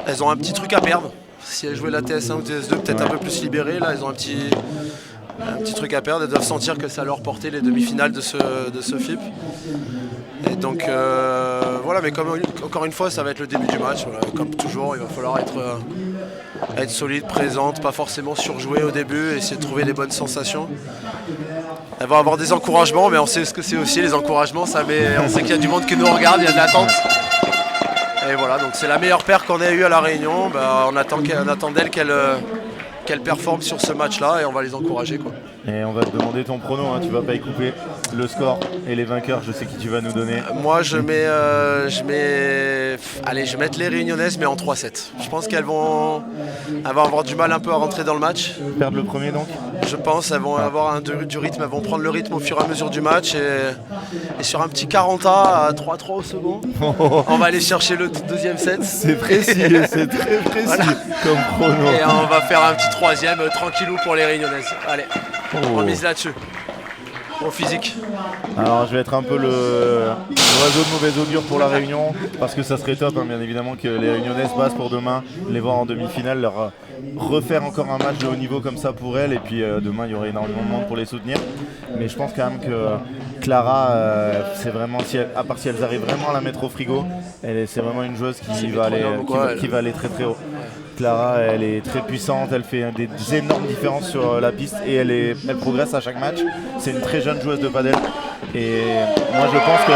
Elles ont un petit truc à perdre. Si elles jouaient la TS1 ou TS2, peut-être un peu plus libérées, là elles ont un petit truc à perdre. Elles doivent sentir que ça leur portait les demi-finales de ce FIP. Et donc voilà, mais encore une fois, ça va être le début du match. Voilà. Comme toujours, il va falloir être solide, présente, pas forcément surjouer au début, essayer de trouver les bonnes sensations. Elles vont avoir des encouragements, mais on sait ce que c'est aussi les encouragements. On sait qu'il y a du monde qui nous regarde, il y a de l'attente. Et voilà, donc c'est la meilleure paire qu'on ait eue à La Réunion. On attend d'elle qu'elle performe sur ce match-là et on va les encourager, quoi. Et on va te demander ton prono, hein, tu vas pas y couper. Le score et les vainqueurs, je sais qui tu vas nous donner. Moi je vais mettre les Réunionnaises mais en 3-7. Je pense qu'elles vont avoir du mal un peu à rentrer dans le match. Perdre le premier donc. Je pense elles vont avoir du rythme, elles vont prendre le rythme au fur et à mesure du match et sur un petit 40 à 3-3 au second, on va aller chercher le deuxième set. C'est précis, c'est très précis voilà. Comme prono. Et on va faire un petit troisième tranquillou pour les Réunionnaises. Allez, on mise là-dessus. Au physique. Alors je vais être un peu l'oiseau de mauvais augure pour la Réunion parce que ça serait top hein, bien évidemment que les Réunionnaises passent pour demain, les voir en demi-finale, leur refaire encore un match de haut niveau comme ça pour elles et puis demain il y aurait énormément de monde pour les soutenir. Mais je pense quand même que Clara, c'est vraiment, à part si elles arrivent vraiment à la mettre au frigo, c'est vraiment une joueuse qui va aller très très haut. Clara, elle est très puissante, elle fait des énormes différences sur la piste et elle progresse à chaque match. C'est une très jeune joueuse de padel et moi je pense que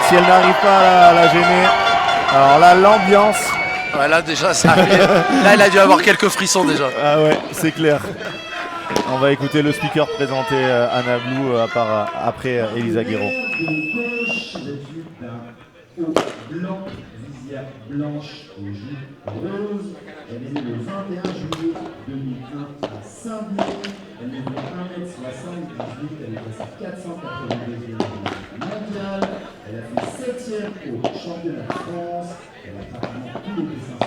si elle n'arrive pas à la gêner, alors là l'ambiance... Ouais, là déjà ça arrive. Là elle a dû avoir quelques frissons déjà. Ah ouais, c'est clair. On va écouter le speaker présenter Anna Blue après Elisa Guerrero. Blanche aux joues roses. Elle est née le 21 juillet 2001 à Saint-Denis. Elle mesure 1m78, elle est classée 482e mondiale. Elle a fait 7e au championnat de France. Elle a pratiquement tous les P500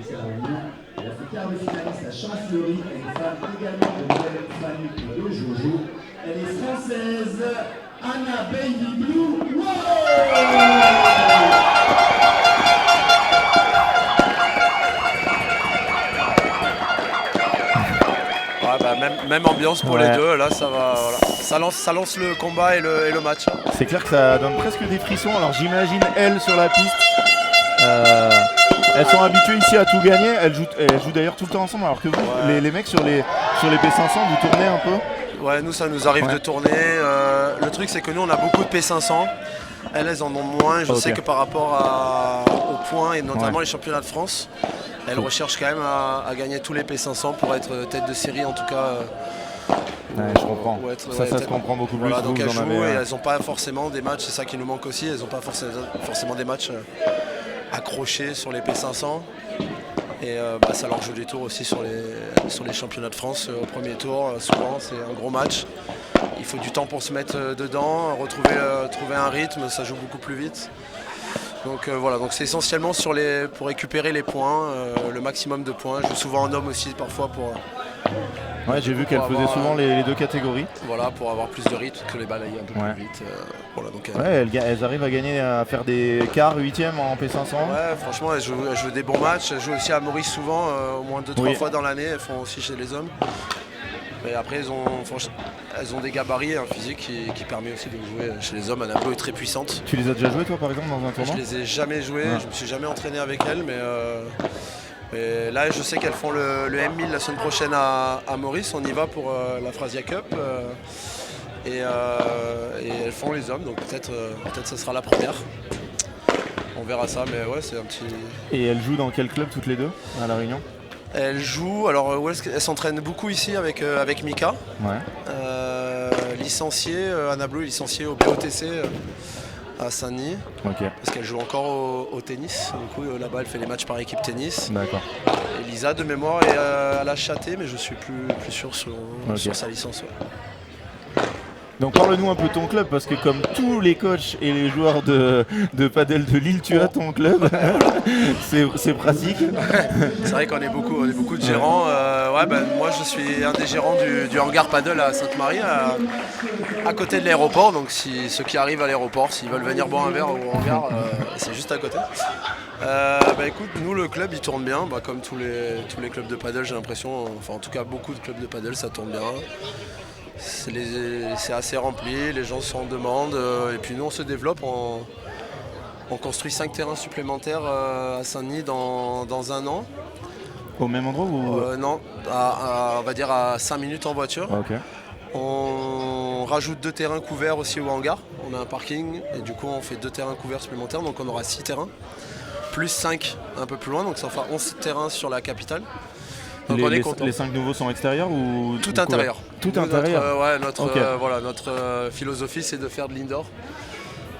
ici à la Réunion. Elle a fait quart de finaliste à Chancellerie. Elle est fan également de Noël Fanny et de Jojo. Elle est française. Anna Baby Blue. Même ambiance pour les deux, là ça va, voilà. ça lance le combat et le match. C'est clair que ça donne presque des frissons, alors j'imagine elles sur la piste, elles sont habituées ici à tout gagner, elles jouent d'ailleurs tout le temps ensemble alors que vous, les mecs sur les P500, vous tournez un peu. Ouais, nous ça nous arrive de tourner, le truc c'est que nous on a beaucoup de P500, elles en ont moins, je sais que par rapport aux points et notamment les championnats de France, elles recherchent quand même à gagner tous les P500 pour être tête de série en tout cas. Je comprends. Ça se comprend beaucoup plus. Voilà, donc elles jouent et elles n'ont pas forcément des matchs, c'est ça qui nous manque aussi, elles n'ont pas forcément des matchs accrochés sur les P500. Et ça leur joue des tours aussi sur les championnats de France au premier tour. Souvent c'est un gros match. Il faut du temps pour se mettre dedans, trouver un rythme, ça joue beaucoup plus vite. Donc voilà, donc c'est essentiellement pour récupérer les points, le maximum de points. Je joue souvent en homme aussi parfois pour... Ouais, j'ai vu qu'elle faisait souvent les deux catégories. Voilà, pour avoir plus de rythme, que les balayer un peu plus vite. Voilà, donc, elles arrivent à gagner, à faire des quarts, 8e en P500. Ouais, franchement, elles jouent des bons matchs. Elles jouent aussi à Maurice souvent, au moins 2-3 fois dans l'année. Elles font aussi chez les hommes. Et après, elles ont des gabarits, un physique qui permet aussi de jouer chez les hommes. Anna Blue est très puissante. Tu les as déjà jouées toi par exemple dans un tournoi? Je les ai jamais jouées, je me suis jamais entraîné avec elles, mais là je sais qu'elles font le M1000 la semaine prochaine à Maurice. On y va pour la Phrasia Cup et elles font les hommes, donc peut-être ça sera la première. On verra ça, mais ouais, c'est un petit... Et elles jouent dans quel club toutes les deux à La Réunion? Elle joue, alors elle s'entraîne beaucoup ici avec Mika, licenciée, Anna Blue est licenciée au BOTC à Saint-Denis, parce qu'elle joue encore au tennis, du coup là-bas elle fait les matchs par équipe tennis. D'accord. Et Lisa de mémoire est à la Châté, mais je suis plus sûr sur sa licence. Ouais. Donc parle-nous un peu de ton club, parce que comme tous les coachs et les joueurs de padel de Lille, tu as ton club. c'est pratique. C'est vrai qu'on est beaucoup de gérants. Moi je suis un des gérants du hangar paddle à Sainte-Marie, à côté de l'aéroport. Donc si ceux qui arrivent à l'aéroport, s'ils veulent venir boire un verre au hangar, c'est juste à côté. Écoute, nous le club il tourne bien, comme tous les clubs de paddle, j'ai l'impression, enfin en tout cas beaucoup de clubs de paddle, ça tourne bien. C'est assez rempli, les gens sont en demande, et puis nous on se développe, on construit 5 terrains supplémentaires à Saint-Denis dans un an. Au même endroit ou Non, on va dire à 5 minutes en voiture. Ok. On rajoute 2 terrains couverts aussi au hangar, on a un parking et du coup on fait 2 terrains couverts supplémentaires, donc on aura 6 terrains, plus 5 un peu plus loin, donc ça fera 11 terrains sur la capitale. Donc on est content. Les 5 nouveaux sont extérieurs ou tout intérieur. Tout intérieur. Notre philosophie c'est de faire de l'indoor.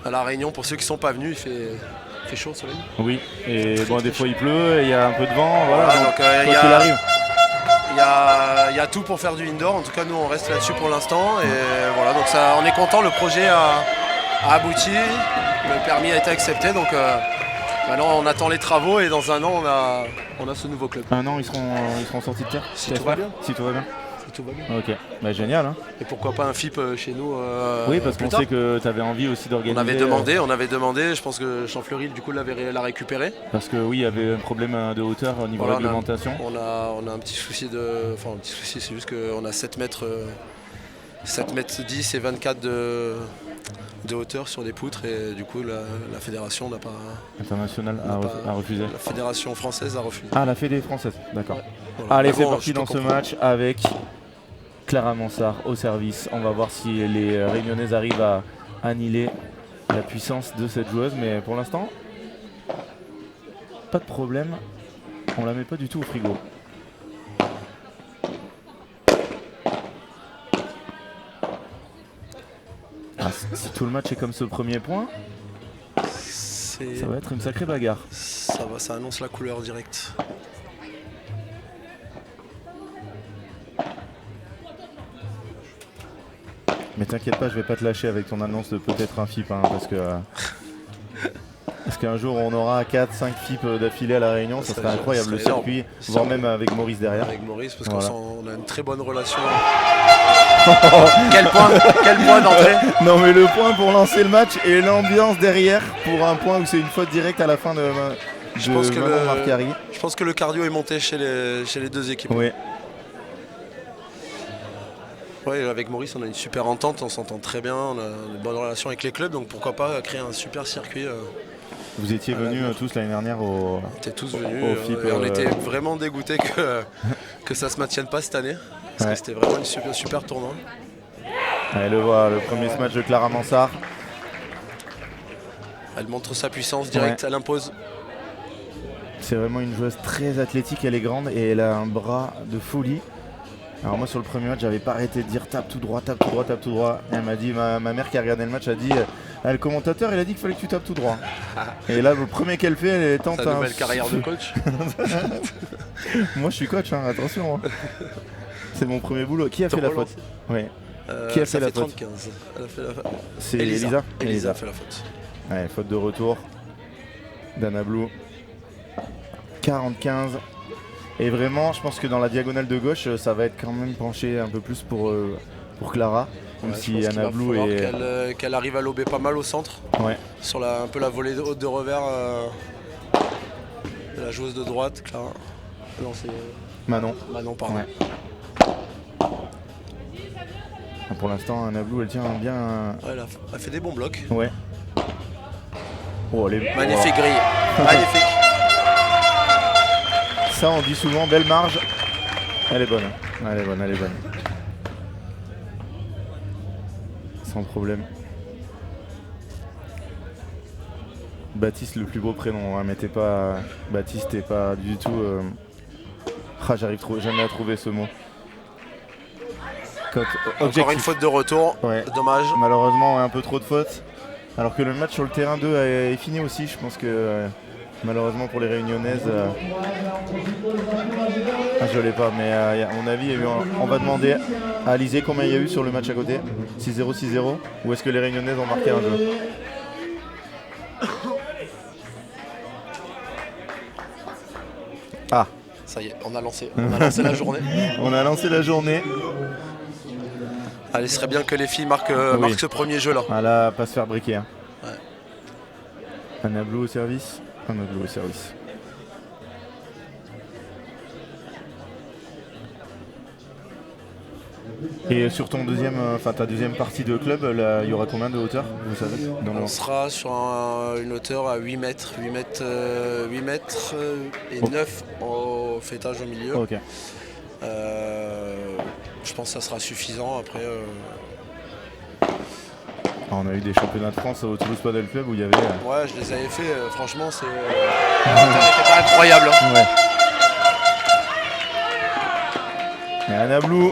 À La Réunion, pour ceux qui ne sont pas venus, il fait chaud au soleil. Oui, et des fois il pleut, il y a un peu de vent, il y a tout pour faire du indoor. En tout cas nous on reste là-dessus pour l'instant. Et voilà, donc ça, on est content, le projet a abouti, le permis a été accepté. Donc maintenant on attend les travaux et dans un an on a ce nouveau club. Un an ils seront sortis de terre. Si tout va bien. Si tout va bien. Tout va bien. Ok, génial. Hein. Et pourquoi pas un FIP chez nous oui, parce qu'on sait que tu avais envie aussi d'organiser. On avait demandé, je pense que Champfleury du coup l'a récupéré. Parce que oui, il y avait un problème de hauteur au niveau de réglementation. On a un petit souci c'est juste qu'on a 7 mètres 10 et 24 de hauteur sur des poutres et du coup la fédération n'a pas... Internationale a refusé. La fédération française a refusé. Ah, la fédé française, d'accord. Ouais. Voilà. Allez, c'est parti dans ce match avec Clara Mansart au service. On va voir si les Réunionnaises arrivent à annihiler la puissance de cette joueuse, mais pour l'instant, pas de problème. On la met pas du tout au frigo. Si tout le match est comme ce premier point, ça va être une sacrée bagarre. Ça annonce la couleur directe. Mais t'inquiète pas, je vais pas te lâcher avec ton annonce de peut-être un FIP, parce qu'un jour on aura 4-5 FIP d'affilée à La Réunion, ça serait incroyable le circuit, voire même avec Maurice derrière. Avec Maurice, parce qu'on a une très bonne relation. Quel point d'entrée. Non mais le point pour lancer le match et l'ambiance derrière pour un point où c'est une faute directe à la fin de je pense que le cardio est monté chez les deux équipes. Oui. Ouais, avec Maurice on a une super entente, on s'entend très bien, on a une bonne relation avec les clubs, donc pourquoi pas créer un super circuit. Vous étiez venus tous l'année dernière au FIP, et on était vraiment dégoûtés que ça se maintienne pas cette année, parce que c'était vraiment une super tournoi. Allez, le premier match de Clara Mansart. Elle montre sa puissance directe, elle impose. C'est vraiment une joueuse très athlétique, elle est grande et elle a un bras de folie. Alors moi sur le premier match j'avais pas arrêté de dire tape tout droit, tape tout droit, tape tout droit. Et elle m'a dit, ma mère qui a regardé le match a dit, le commentateur il a dit qu'il fallait que tu tapes tout droit. Et là le premier qu'elle fait, elle tente sa nouvelle carrière de coach. Moi je suis coach, attention. C'est mon premier boulot. Qui a fait la faute? Qui a fait la faute? 30-15. C'est Elisa. Elisa a fait la faute. Ouais, faute de retour d'Anna Blue. 40-15. Et vraiment, je pense que dans la diagonale de gauche, ça va être quand même penché un peu plus pour Clara. Même si Anna Blue est... qu'elle arrive à lober pas mal au centre. Ouais. Sur un peu la volée haute de revers de la joueuse de droite, Clara. Non, c'est... Manon, pardon. Ouais. Pour l'instant, Anna Blue, elle tient bien... Elle fait des bons blocs. Ouais. Oh, magnifique grille. Magnifique. Ça on dit souvent, belle marge. Elle est bonne. Sans problème. Baptiste, le plus beau prénom, mais t'es pas... Baptiste, t'es pas du tout... J'arrive jamais à trouver ce mot. Encore une faute de retour, dommage. Malheureusement, un peu trop de fautes. Alors que le match sur le terrain 2 est fini aussi, je pense que... Malheureusement pour les réunionnaises, je l'ai pas, mais à mon avis, on va demander à Alizé combien il y a eu sur le match à côté. 6-0, 6-0, ou est-ce que les réunionnaises ont marqué un jeu? Ah, Ça y est, on a lancé la journée. on a lancé la journée. Allez, ce serait bien que les filles marquent Oui. ce premier jeu là. Ah là, pas se faire briquer. Hein. Ouais. Anna Blue au service. Anna Blue au service. Et sur ton ta deuxième partie de club, là, il y aura combien de hauteur, vous savez, dans le... On sera sur une hauteur à 8 mètres, 8 mètres et 9 au fêtage au milieu. Ok. Je pense que ça sera suffisant. Après, On a eu des championnats de France au Toulouse Padel Club où il y avait... ouais, je les avais fait. Franchement, c'était pas incroyable. Hein. Ouais. Et Anna Blue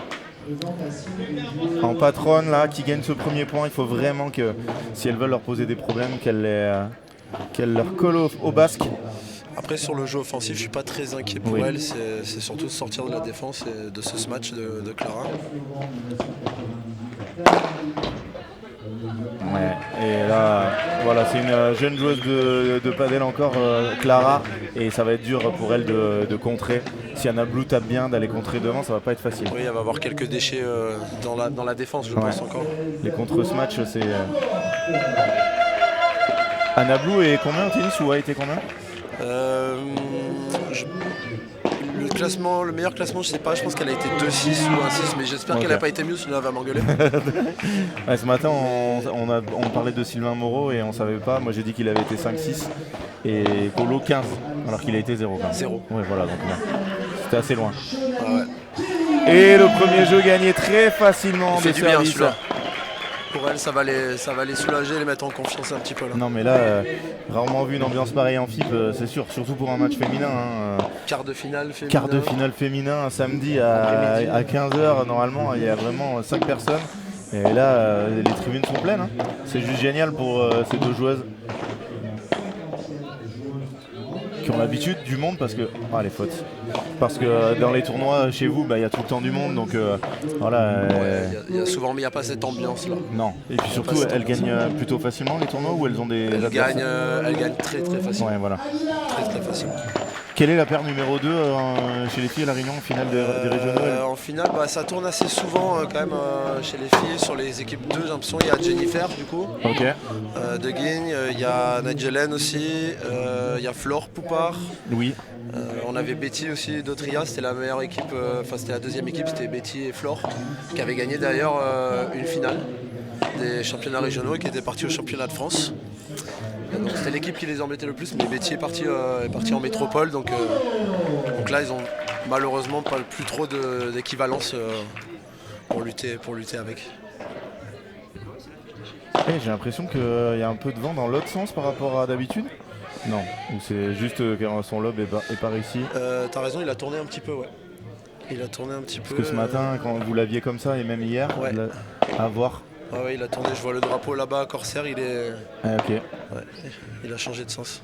en patronne là, qui gagne ce premier point. Il faut vraiment que, si elles veulent leur poser des problèmes, qu'elle leur colle au basque. Après, sur le jeu offensif, je suis pas très inquiet pour Oui. elle. C'est surtout de sortir de la défense et de ce match de Clara. Ouais. Et là, voilà, c'est une jeune joueuse de padel encore, Clara, et ça va être dur pour elle de contrer. Si Anna Blue tape bien, d'aller contrer devant, ça va pas être facile. Oui, elle va avoir quelques déchets dans la défense, je pense encore. Les contre-ce-match, c'est... Anna Blue est combien au tennis ou a été combien? Le meilleur classement, je sais pas, je pense qu'elle a été 2-6 ou 1-6, mais j'espère qu'elle n'a pas été mieux, sinon elle va m'engueuler. Ouais, ce matin, on parlait de Sylvain Moreau et on savait pas. Moi, j'ai dit qu'il avait été 5-6 et Polo 15, alors qu'il a été 0. 0. Ouais, voilà, donc c'était assez loin. Ah ouais. Et le premier jeu gagné très facilement Il fait de du bien service. celui-là. Pour elle, ça va les soulager, les mettre en confiance un petit peu. Là. Non, mais là, rarement vu une ambiance pareille en FIP, c'est sûr, surtout pour un match féminin. Hein. Quart de finale féminin. Quart de finale féminin, un samedi à 15h, normalement, il y a vraiment 5 personnes. Et là, les tribunes sont pleines. Hein. C'est juste génial pour ces deux joueuses qui ont l'habitude du monde parce que... Ah, les fautes. Parce que dans les tournois chez vous, il y a tout le temps du monde, donc voilà. Il y a souvent, mais il n'y a pas cette ambiance là. Non. Et puis surtout, elles gagnent plutôt facilement les tournois ou elles ont des... Elles gagnent très très facilement. Ouais, voilà. Très très facilement. Quelle est la paire numéro 2 chez les filles à La Réunion en finale des régionaux? En finale, ça tourne assez souvent quand même chez les filles. Sur les équipes 2, j'ai l'impression il y a Jennifer du coup, Ok. de Guigne, il y a Nigelen aussi, il y a Flore Poupard. Oui. On avait Betty aussi d'Autria, c'était la meilleure équipe, c'était la deuxième équipe, c'était Betty et Flore, qui avaient gagné d'ailleurs une finale des championnats régionaux et qui étaient partis au championnat de France. Donc c'était l'équipe qui les embêtait le plus, mais Betty est parti en métropole, donc là ils ont malheureusement pas plus trop d'équivalence pour lutter avec. J'ai l'impression qu'il y a un peu de vent dans l'autre sens par rapport à d'habitude. Non, ou c'est juste que son lobe est pas réussi. T'as raison, il a tourné un petit peu, ouais. Il a tourné un petit peu. Parce que ce matin, quand vous l'aviez comme ça, et même hier, Ouais. à voir. Ah ouais, il a tourné, je vois le drapeau là-bas à Corsair, il est. Ah, ok. Ouais, il a changé de sens.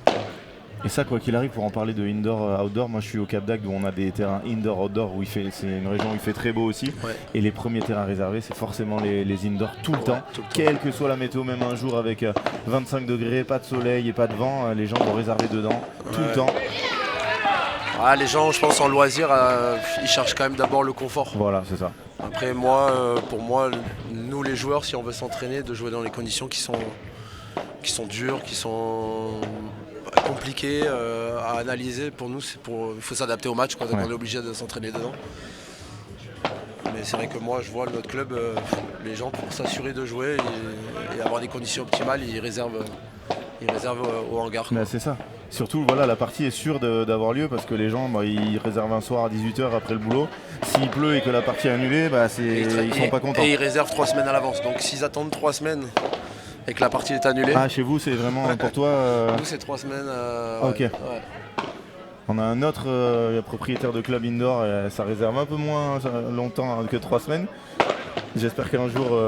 Et ça, quoi qu'il arrive, pour en parler de indoor-outdoor, moi je suis au Cap d'Agde où on a des terrains indoor-outdoor, c'est une région où il fait très beau aussi. Ouais. Et les premiers terrains réservés, c'est forcément les indoors tout le temps. Tout le temps. Quelle que soit la météo, même un jour avec 25 degrés, pas de soleil et pas de vent, les gens vont réserver dedans tout le temps. Ah, les gens, je pense, en loisir, ils cherchent quand même d'abord le confort. Voilà, c'est ça. Après, pour moi, nous les joueurs, si on veut s'entraîner, de jouer dans les conditions qui sont dures, qui sont compliquées à analyser, pour nous, il faut s'adapter au match, quoi, donc on est obligé de s'entraîner dedans. Mais c'est vrai que moi, je vois notre club, les gens, pour s'assurer de jouer et avoir des conditions optimales, ils réservent au hangar. Mais c'est ça. Surtout, voilà, la partie est sûre d'avoir lieu parce que les gens, ils réservent un soir à 18h après le boulot. S'il pleut et que la partie est annulée, ils sont pas contents. Et ils réservent 3 semaines à l'avance. Donc s'ils attendent 3 semaines et que la partie est annulée... Ah, chez vous, c'est vraiment pour toi Nous, c'est 3 semaines. Ok. Ouais. On a un autre propriétaire de club indoor, ça réserve un peu moins longtemps que 3 semaines. J'espère qu'un jour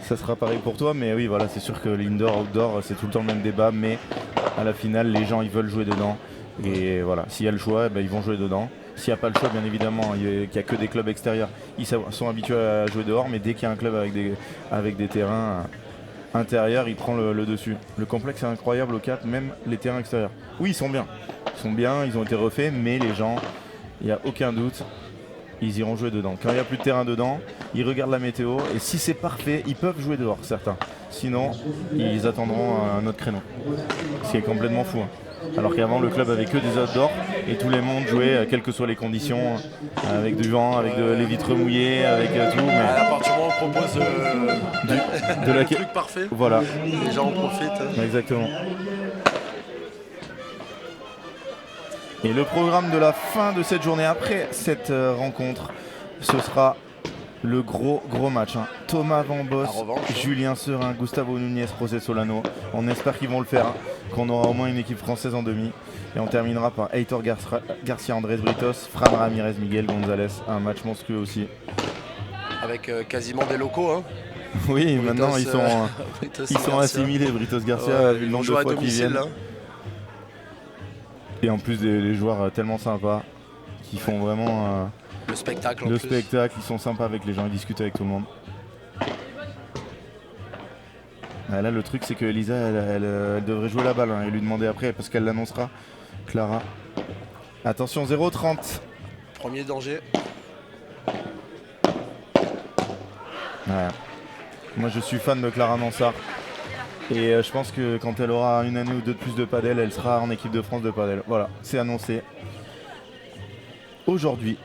ça sera pareil pour toi, mais oui, voilà, c'est sûr que l'indoor, outdoor, c'est tout le temps le même débat, mais à la finale, les gens ils veulent jouer dedans. Et voilà, s'il y a le choix, ils vont jouer dedans. S'il n'y a pas le choix, bien évidemment, il n'y a que des clubs extérieurs. Ils sont habitués à jouer dehors, mais dès qu'il y a un club avec des terrains intérieurs, il prend le dessus. Le complexe est incroyable au Cap, même les terrains extérieurs. Oui, ils sont bien. Ils ont été refaits, mais les gens, il n'y a aucun doute, ils iront jouer dedans. Quand il n'y a plus de terrain dedans, ils regardent la météo, et si c'est parfait, ils peuvent jouer dehors, certains. Sinon, ils attendront un autre créneau. Ce qui est complètement fou. Alors qu'avant, le club avait que des outdoors et tout le monde jouait, quelles que soient les conditions, avec du vent, avec les vitres mouillées, avec tout. Mais À partir du moment où on propose le truc parfait, voilà. les gens en profitent. Exactement. Et le programme de la fin de cette journée, après cette rencontre, ce sera le gros match. Thomas Van Bos, Julien Serin, Gustavo Núñez, José Solano. On espère qu'ils vont le faire, qu'on aura au moins une équipe française en demi. Et on terminera par Heitor Garcia, Andrés Britos, Fran Ramirez, Miguel González. Un match monstrueux aussi. Avec quasiment des locaux. Hein. Oui, Britos, maintenant ils sont assimilés, Britos Garcia, vu le nombre de fois qu'ils viennent. Là. Et en plus des joueurs tellement sympas qui font vraiment le spectacle. Ils sont sympas avec les gens, ils discutent avec tout le monde. Là, le truc, c'est que Elisa, elle devrait jouer la balle et lui demander après parce qu'elle l'annoncera. Clara. Attention, 0-30. Premier danger. Ouais. Moi, je suis fan de Clara Mansart. Et je pense que quand elle aura une année ou deux de plus de padel, elle sera en équipe de France de padel. Voilà, c'est annoncé aujourd'hui.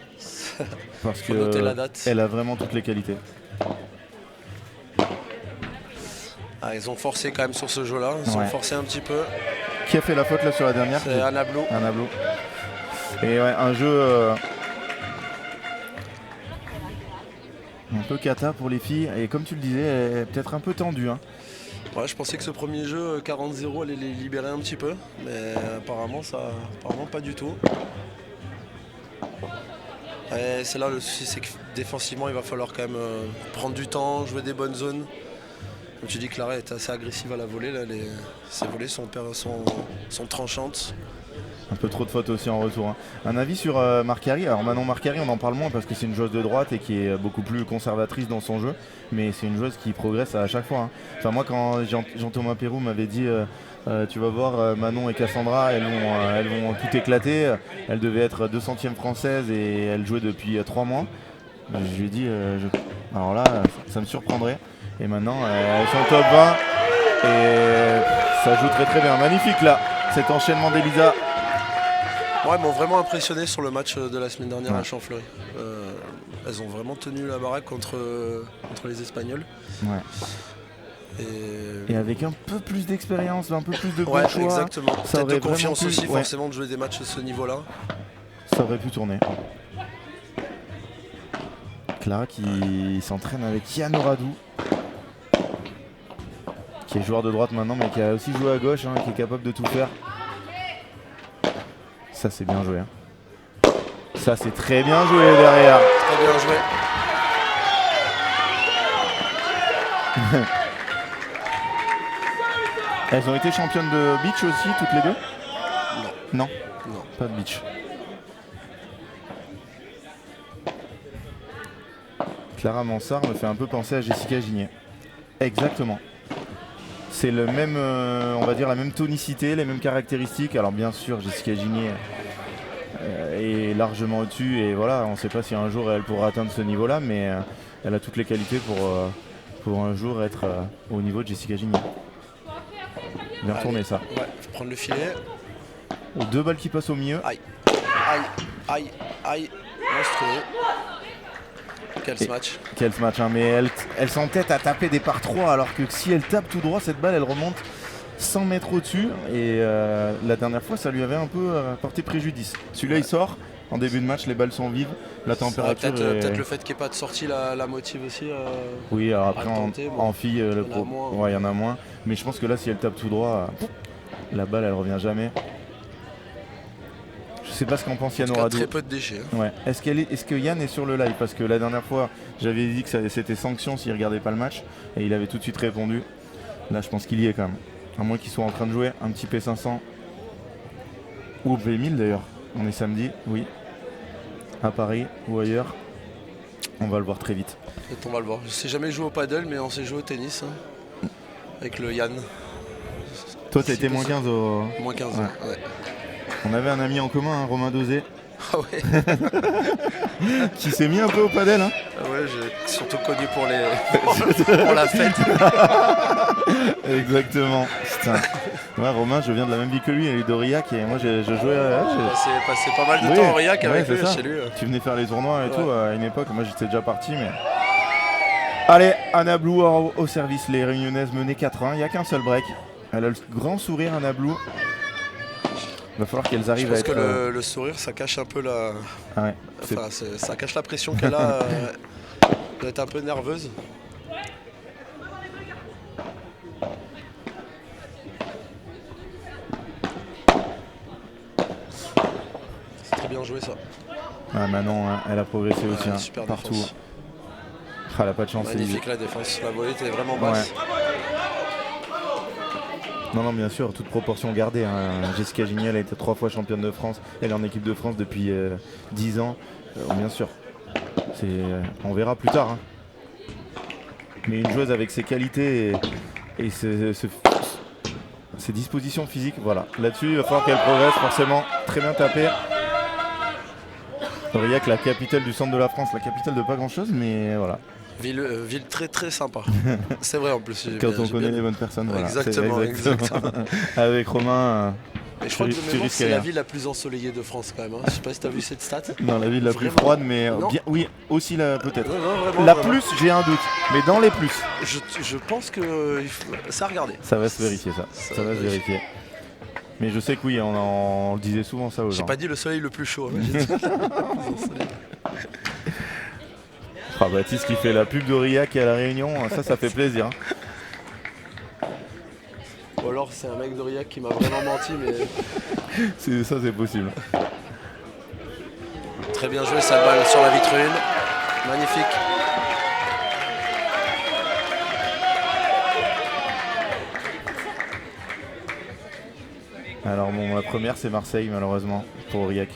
Parce qu'elle a vraiment toutes les qualités. Ils ont forcé quand même sur ce jeu-là. Ils ont forcé un petit peu. Qui a fait la faute là sur la dernière? C'est Anna Blou. Et ouais, un jeu un peu cata pour les filles. Et comme tu le disais, peut-être un peu tendu. Hein. Ouais, je pensais que ce premier jeu 40-0 allait les libérer un petit peu, mais apparemment pas du tout. Et c'est là le souci, c'est que défensivement il va falloir quand même prendre du temps, jouer des bonnes zones. Comme tu dis, Clara est assez agressive à la volée, là, ses volées sont tranchantes. Un peu trop de fautes aussi en retour. Hein. Un avis sur Marcari. Alors Manon Marcari, on en parle moins parce que c'est une joueuse de droite et qui est beaucoup plus conservatrice dans son jeu. Mais c'est une joueuse qui progresse à chaque fois. Hein. Enfin moi quand Jean-Thomas Pérou m'avait dit tu vas voir Manon et Cassandra, elles vont tout éclater. Elles devaient être 200e françaises et elles jouaient depuis 3 mois. Je lui ai dit alors là ça me surprendrait. Et maintenant elles sont au top 20 et ça joue très très bien. Magnifique là, cet enchaînement d'Elisa. Ouais, elles m'ont vraiment impressionné sur le match de la semaine dernière à Champfleury. Elles ont vraiment tenu la baraque contre les Espagnols. Ouais. Et avec un peu plus d'expérience, un peu plus de bon choix. Exactement. Peut-être de confiance aussi, forcément, de jouer des matchs à ce niveau-là. Ça aurait pu tourner. Clara qui s'entraîne avec Yann Oradou, qui est joueur de droite maintenant, mais qui a aussi joué à gauche, qui est capable de tout faire. Ça c'est bien joué. Hein. Ça c'est très bien joué derrière. Très bien joué. Elles ont été championnes de beach aussi toutes les deux? Non. Non. Pas de beach. Clara Mansart me fait un peu penser à Jessica Gigné. Exactement. C'est le même, on va dire la même tonicité, les mêmes caractéristiques. Alors bien sûr, Jessica Gigné est largement au-dessus et voilà, on ne sait pas si un jour elle pourra atteindre ce niveau-là, mais elle a toutes les qualités pour un jour être au niveau de Jessica Gigné. Bien tourné ça. Ouais, faut prendre le filet. 2 balles qui passent au milieu. Aïe. Monstrueux. Quel match. Quel match, hein, mais elle s'entête à taper des par 3 alors que si elle tape tout droit, cette balle elle remonte 100 mètres au-dessus et la dernière fois ça lui avait un peu porté préjudice. Celui-là il sort, en début de match les balles sont vives, la température peut-être le fait qu'il n'y ait pas de sortie la motive aussi. Oui, alors après en fille il y en a moins, mais je pense que là si elle tape tout droit, la balle elle revient jamais. Je sais pas ce qu'en pense Yann Oradou. Très peu de déchets. Hein. Ouais. Est-ce que Yann est sur le live? Parce que la dernière fois, j'avais dit que c'était sanction s'il regardait pas le match. Et il avait tout de suite répondu. Là, je pense qu'il y est quand même. À moins qu'ils soient en train de jouer un petit P500 ou au P1000 d'ailleurs. On est samedi, oui. À Paris ou ailleurs. On va le voir très vite. Peut-être on va le voir. Je sais jamais jouer au paddle, mais on sait jouer au tennis. Avec le Yann. Toi, t'as été moins 15 au. Moins 15, ouais. On avait un ami en commun, hein, Romain Dosé, Ah ouais. qui s'est mis un peu au padel. Hein. Ah ouais, j'ai surtout connu pour pour la fête. Exactement. Putain. Ouais, Romain, je viens de la même ville que lui, il est d'Aurillac et moi je jouais. J'ai passé pas mal de temps en Aurillac avec lui, ça. chez lui. Tu venais faire les tournois et tout à une époque, moi j'étais déjà parti mais. Allez, Anna Blue au service, les Réunionnaises menées 4-1, il n'y a qu'un seul break. Elle a le grand sourire, Anna Blue. Il va falloir qu'elles arrivent à être... Je pense que le sourire, ça cache un peu la... Ah ouais, enfin, ça cache la pression qu'elle a d'être un peu nerveuse. C'est très bien joué ça. Ah, Manon, hein, elle a progressé aussi, hein, super partout. défense. Ah, elle a pas de chance. Magnifique la défense, la volée était vraiment basse. Ouais. Non, bien sûr, toute proportion gardée. Hein. Jessica Gigny, elle a été 3 fois championne de France. Elle est en équipe de France depuis 10 ans. Bien sûr. On verra plus tard. Hein. Mais une joueuse avec ses qualités et ses dispositions physiques, voilà. Là-dessus, il va falloir qu'elle progresse, forcément. Très bien tapé. Aurillac, la capitale du centre de la France, la capitale de pas grand-chose, mais voilà. Ville très très sympa. C'est vrai en plus. Quand on connaît les bonnes personnes, voilà. Exactement. Avec Romain. Et je crois que de mémoire, c'est la ville la plus ensoleillée de France quand même. Hein. Je sais pas si tu as vu cette stat. Non, la ville la plus froide, mais bien, oui, aussi peut-être. Vraiment, la plus, j'ai un doute, mais dans les plus. Je pense que ça a regardé. Ça va se vérifier ça va se vérifier. Mais je sais que oui, on disait souvent ça aux gens. J'ai pas dit le soleil le plus chaud. Baptiste qui fait la pub d'Aurillac à la Réunion, ça fait plaisir. Ou alors c'est un mec d'Aurillac qui m'a vraiment menti, mais... Ça c'est possible. Très bien joué cette balle sur la vitrine. Magnifique. Alors bon, la première c'est Marseille malheureusement pour Aurillac.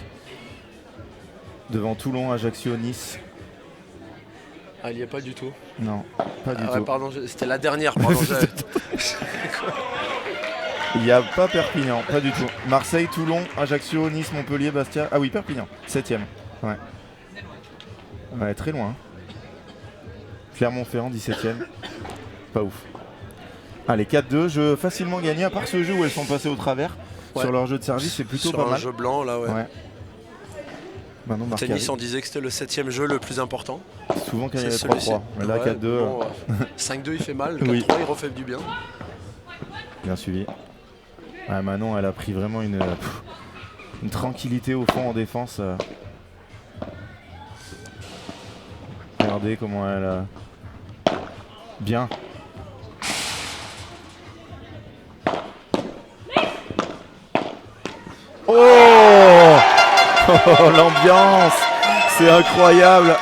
Devant Toulon, Ajaccio, Nice. Ah, il n'y est pas du tout. Non, pas du tout. Pardon, c'était la dernière. Pardon, il n'y a pas Perpignan, pas du tout. Marseille, Toulon, Ajaccio, Nice, Montpellier, Bastia. Ah oui, Perpignan, 7ème. Ouais. Ouais, très loin. Clermont-Ferrand, 17ème. Pas ouf. Allez, 4-2, jeu facilement gagné, à part ce jeu où elles sont passées au travers. Sur leur jeu de service, c'est plutôt pas mal. Sur un jeu blanc, là, ouais. Tennis, on disait que c'était le 7ème jeu le plus important. Souvent quand il y avait 3-3, mais là 4-2. Bon, 5-2 il fait mal, 4-3 il refait du bien. Bien suivi. Ouais, Manon elle a pris vraiment une tranquillité au fond en défense. Regardez comment elle... Bien. Oh, l'ambiance, c'est incroyable.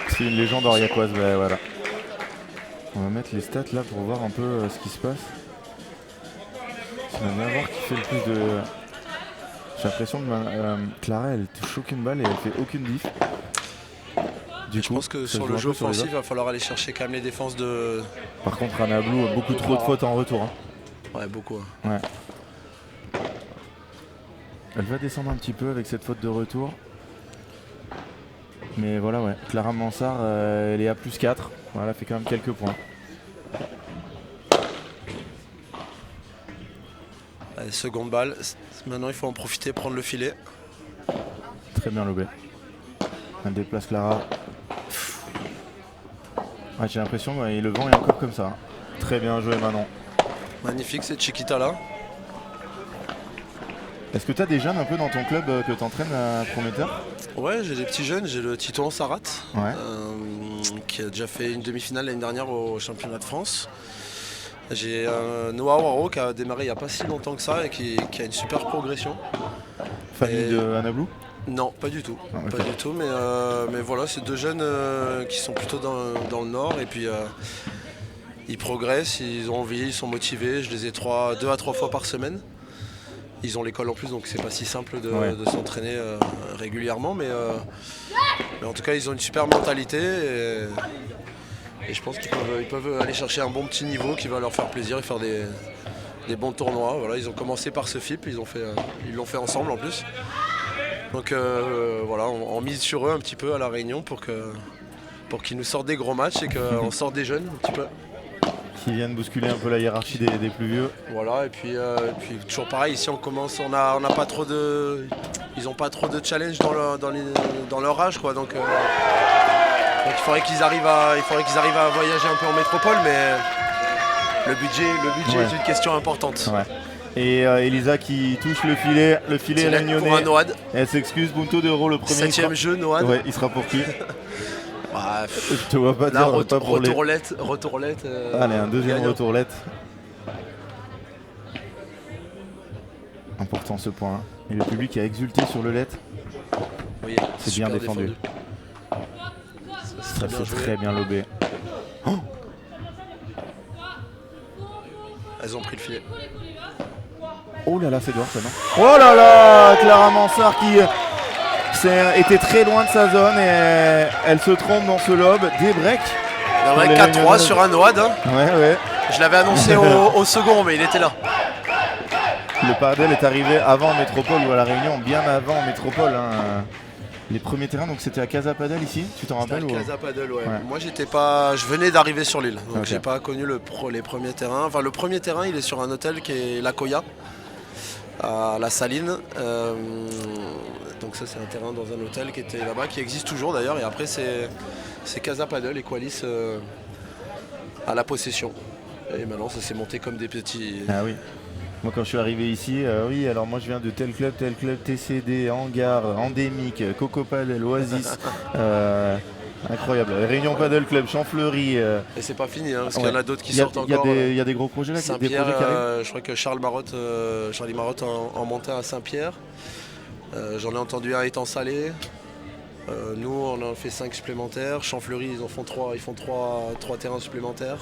C'est une légende aurillacoise, ouais, voilà. On va mettre les stats là pour voir un peu ce qui se passe. C'est la voir qui fait le plus de... J'ai l'impression que Clara elle touche aucune balle et elle fait aucune diff. Je pense que sur le jeu offensif, il va falloir aller chercher quand même les défenses de... Par contre, Anna Blue a beaucoup trop de fautes en retour. Hein. Ouais, beaucoup. Ouais. Elle va descendre un petit peu avec cette faute de retour. Mais voilà, ouais. Clara Mansart, elle est à plus 4. Voilà, elle fait quand même quelques points. Allez, seconde balle. Maintenant, il faut en profiter, prendre le filet. Très bien lobé. Elle déplace Clara. Ouais, j'ai l'impression que le vent est encore comme ça. Très bien joué Manon. Magnifique, c'est Chiquita là. Est-ce que tu as des jeunes un peu dans ton club que tu entraînes à prometteur? Ouais, j'ai des petits jeunes. J'ai le Tito Sarat qui a déjà fait une demi-finale l'année dernière au championnat de France. J'ai Noah Waro qui a démarré il n'y a pas si longtemps que ça et qui a une super progression. Famille de Anna Blue? Non, pas du tout. Ah, ok. Pas du tout, mais voilà, c'est deux jeunes qui sont plutôt dans le nord et puis ils progressent, ils ont envie, ils sont motivés. Je les ai 2 à 3 fois par semaine. Ils ont l'école en plus, donc c'est pas si simple de s'entraîner régulièrement, mais en tout cas ils ont une super mentalité et je pense qu'ils peuvent aller chercher un bon petit niveau qui va leur faire plaisir et faire des bons tournois. Voilà, ils ont commencé par ce FIP, ils l'ont fait ensemble en plus. Donc voilà, on mise sur eux un petit peu à La Réunion pour qu'ils nous sortent des gros matchs et qu'on sorte des jeunes un petit peu. Qui viennent bousculer un peu la hiérarchie des plus vieux. Voilà, et puis toujours pareil, ici on commence, on n'a pas trop de. Ils n'ont pas trop de challenge dans leur âge quoi. Donc il faudrait qu'ils arrivent à voyager un peu en métropole, mais le budget est une question importante. Ouais. Et Elisa qui touche le filet réunionnais. Pour un Noad. Elle s'excuse, Bunto de Euro le premier. 7ème jeu, Noad. Ouais, il sera pour qui? Bah, Je te vois pas là, dire pas pour les... retourlette. Allez, un deuxième gagnant. retourlette. Important ce point. Et le public a exulté sur le let. Oui, C'est super bien défendu. Ça, bien c'est joué. très bien lobé. Elles ont pris le filet. Oh là là, c'est Edouard ça, non? Oh là là, Clara Mansart qui était très loin de sa zone et elle se trompe dans ce lob. Des breaks. Il y en a les 4-3 Réunionnaises. sur un Noad. Hein. Ouais. Je l'avais annoncé au second, mais il était là. Le padel est arrivé avant en métropole ou à La Réunion, bien avant en métropole. Hein. Les premiers terrains, donc c'était à Casa Padel ici, tu t'en rappelles? Casa Padel, ouais. Ouais. Moi je venais d'arriver sur l'île, donc Ok. j'ai pas connu les premiers terrains. Enfin le premier terrain il est sur un hôtel qui est La Coya, à La Saline. Donc ça c'est un terrain dans un hôtel qui était là-bas, qui existe toujours d'ailleurs, et après c'est Casa Padel et Qualis à la possession. Et maintenant ça s'est monté comme des petits. Ah oui. Moi quand je suis arrivé ici, oui alors moi je viens de tel club, TCD, Hangar, Endémique, Coco Padel, Oasis. Incroyable. Réunion Padel Club, Champfleury. Et c'est pas fini, hein, parce qu'il y en a d'autres qui Il y a- sortent il y a encore. des- il y a des gros projets là, des Saint-Pierre, projets qui arrivent. je crois que Charlie Marotte en montait à Saint-Pierre. J'en ai entendu un étant salé. Nous on en a fait 5 supplémentaires. Champfleury ils font 3 terrains supplémentaires.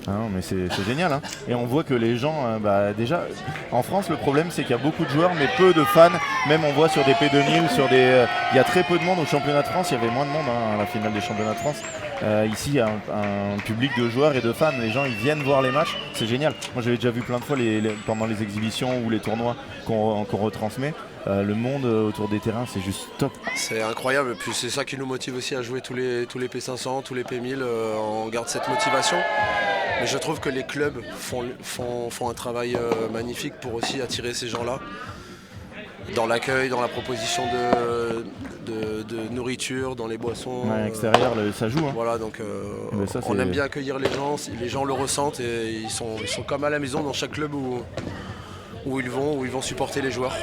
Ah non mais c'est génial hein. Et on voit que les gens, déjà en France le problème c'est qu'il y a beaucoup de joueurs mais peu de fans. Même on voit sur des P2000, sur des, il y a très peu de monde au championnat de France. Il y avait moins de monde hein, à la finale des championnats de France. Ici il y a un public de joueurs et de fans. Les gens ils viennent voir les matchs, c'est génial. Moi j'avais déjà vu plein de fois pendant les exhibitions ou les tournois qu'on retransmet. Le monde autour des terrains c'est juste top. C'est incroyable, et puis c'est ça qui nous motive aussi à jouer tous les P500, tous les P1000, on garde cette motivation. Mais je trouve que les clubs font un travail magnifique pour aussi attirer ces gens-là. Dans l'accueil, dans la proposition de nourriture, dans les boissons. Ouais, extérieur ça joue hein. Voilà, donc Mais ça, on c'est- aime bien accueillir les gens le ressentent et ils sont comme à la maison dans chaque club où ils vont supporter les joueurs.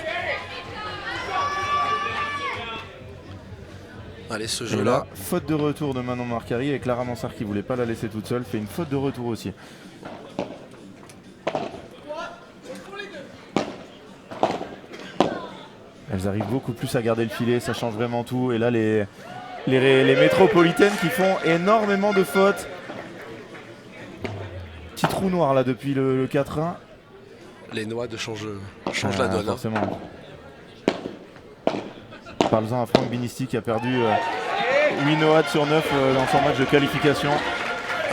Allez, ce Et jeu-là. là, faute de retour de Manon Marcari et Clara Mansart qui voulait pas la laisser toute seule, fait une faute de retour aussi. Elles arrivent beaucoup plus à garder le filet, ça change vraiment tout. Et là, les métropolitaines qui font énormément de fautes. Petit trou noir là depuis le 4-1. Les noix changent la donne. Hein. Forcément. Parle-en à Franck Binisti qui a perdu 8 noades sur 9 dans son match de qualification.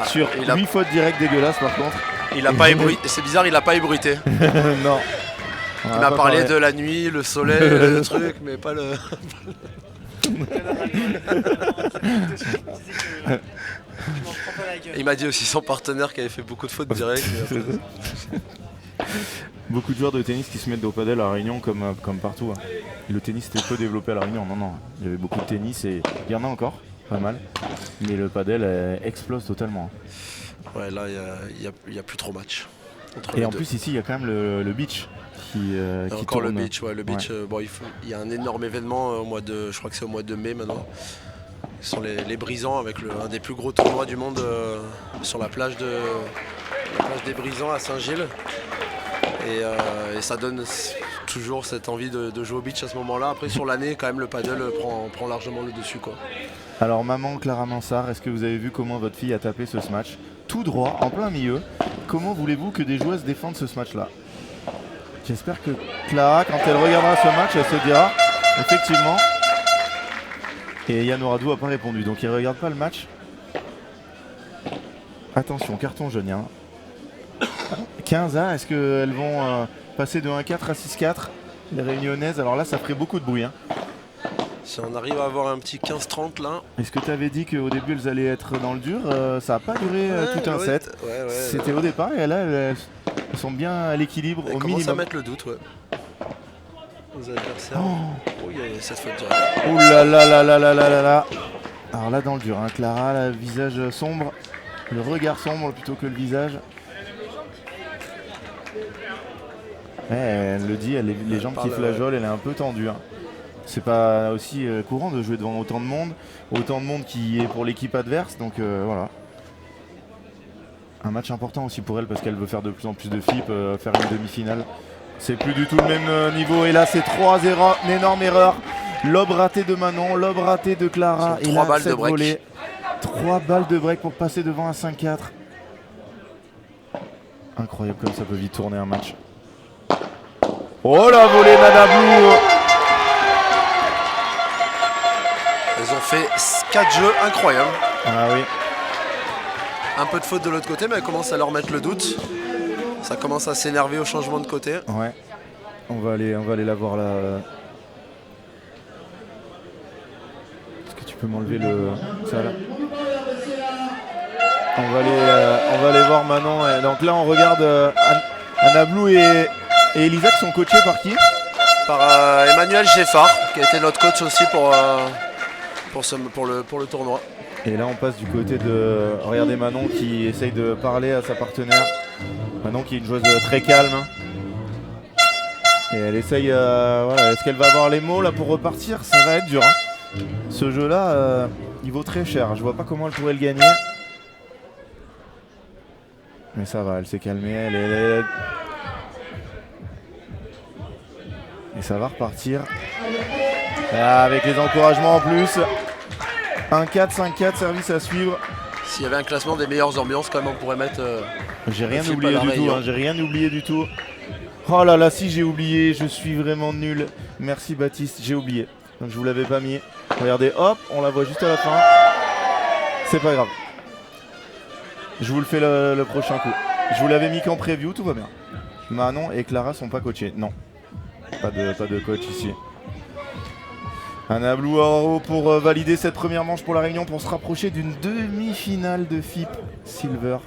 Sur 8 fautes directes dégueulasses par contre. Il a pas ébruité. C'est bizarre, il a pas ébruité. Non. Il m'a parlé de la nuit, le soleil, le truc, mais pas le. Il m'a dit aussi son partenaire qui avait fait beaucoup de fautes directes. Beaucoup de joueurs de tennis qui se mettent au padel à La Réunion comme partout. Hein. Le tennis était peu développé à La Réunion. Non. Il y avait beaucoup de tennis et il y en a encore, pas mal. Mais le padel explose totalement. Ouais, là, il y a plus trop match. Et en plus, ici, il y a quand même le beach qui encore tourne. le beach, bon, il y a un énorme événement au mois de, je crois que c'est au mois de mai maintenant. Ce sont les Brisants avec un des plus gros tournois du monde sur la plage des Brisants à Saint-Gilles. Et ça donne toujours cette envie de jouer au beach à ce moment-là. Après sur l'année quand même le paddle prend largement le dessus quoi. Alors maman Clara Mansart, est-ce que vous avez vu comment votre fille a tapé ce match? Tout droit, en plein milieu. Comment voulez-vous que des joueuses défendent ce match-là? J'espère que Clara, quand elle regardera ce match, elle se dira effectivement. Et Yann Oradou n'a pas répondu, donc il ne regarde pas le match. Attention, carton jaune. Hein. 15A, est-ce qu'elles vont passer de 1-4 à 6-4 les réunionnaises? Alors là, ça ferait beaucoup de bruit. Hein. Si on arrive à avoir un petit 15-30 là. Est-ce que tu avais dit qu'au début elles allaient être dans le dur? Ça n'a pas duré tout un set. Ouais, c'était au départ et là elles sont bien à l'équilibre au minimum. Commence à mettre le doute, ouais. Aux adversaires. Oh, il y a cette faute directe. Oh là là là là là là là là. Alors là dans le dur, hein, Clara, le visage sombre, le regard sombre plutôt que le visage. Ouais, elle le dit, les jambes qui flageolent, elle est un peu tendue. Hein. C'est pas aussi courant de jouer devant autant de monde qui est pour l'équipe adverse, donc voilà. Un match important aussi pour elle parce qu'elle veut faire de plus en plus de FIP, faire une demi-finale. C'est plus du tout le même niveau et là c'est 3 erreurs, une énorme erreur. Lob raté de Manon, lob raté de Clara et 3 balles de break. Volée. 3 balles de break pour passer devant un 5-4. Incroyable comme ça peut vite tourner un match. Oh la volée Nana Blue. Elles ont fait 4 jeux incroyables. Ah oui. Un peu de faute de l'autre côté, mais elles commencent à leur mettre le doute. Ça commence à s'énerver au changement de côté. Ouais. On va aller la voir là. Est-ce que tu peux m'enlever ça là? On va aller voir Manon. Donc là on regarde Anna Blue et Elisa qui sont coachés par qui? Par Emmanuel Geffard, qui a été notre coach aussi pour le tournoi. Et là on passe du côté de... Regardez Manon qui essaye de parler à sa partenaire. Manon qui est une joueuse très calme. Et elle essaye... voilà. Est-ce qu'elle va avoir les mots là pour repartir? Ça va être dur. Hein. Ce jeu là, il vaut très cher. Je vois pas comment elle pourrait le gagner. Mais ça va, elle s'est calmée. Et ça va repartir. Avec les encouragements en plus. 1-4, 5-4, service à suivre. S'il y avait un classement des meilleures ambiances, quand même, on pourrait mettre. J'ai rien oublié du tout. Hein, j'ai rien oublié du tout. Oh là là, si j'ai oublié, je suis vraiment nul. Merci Baptiste, j'ai oublié. Donc je vous l'avais pas mis. Regardez, hop, on la voit juste à la fin. C'est pas grave. Je vous le fais le prochain coup. Je vous l'avais mis qu'en preview, tout va bien. Manon et Clara sont pas coachés. Non, pas de coach ici. Anna Blue pour valider cette première manche pour la Réunion pour se rapprocher d'une demi-finale de FIP Silver.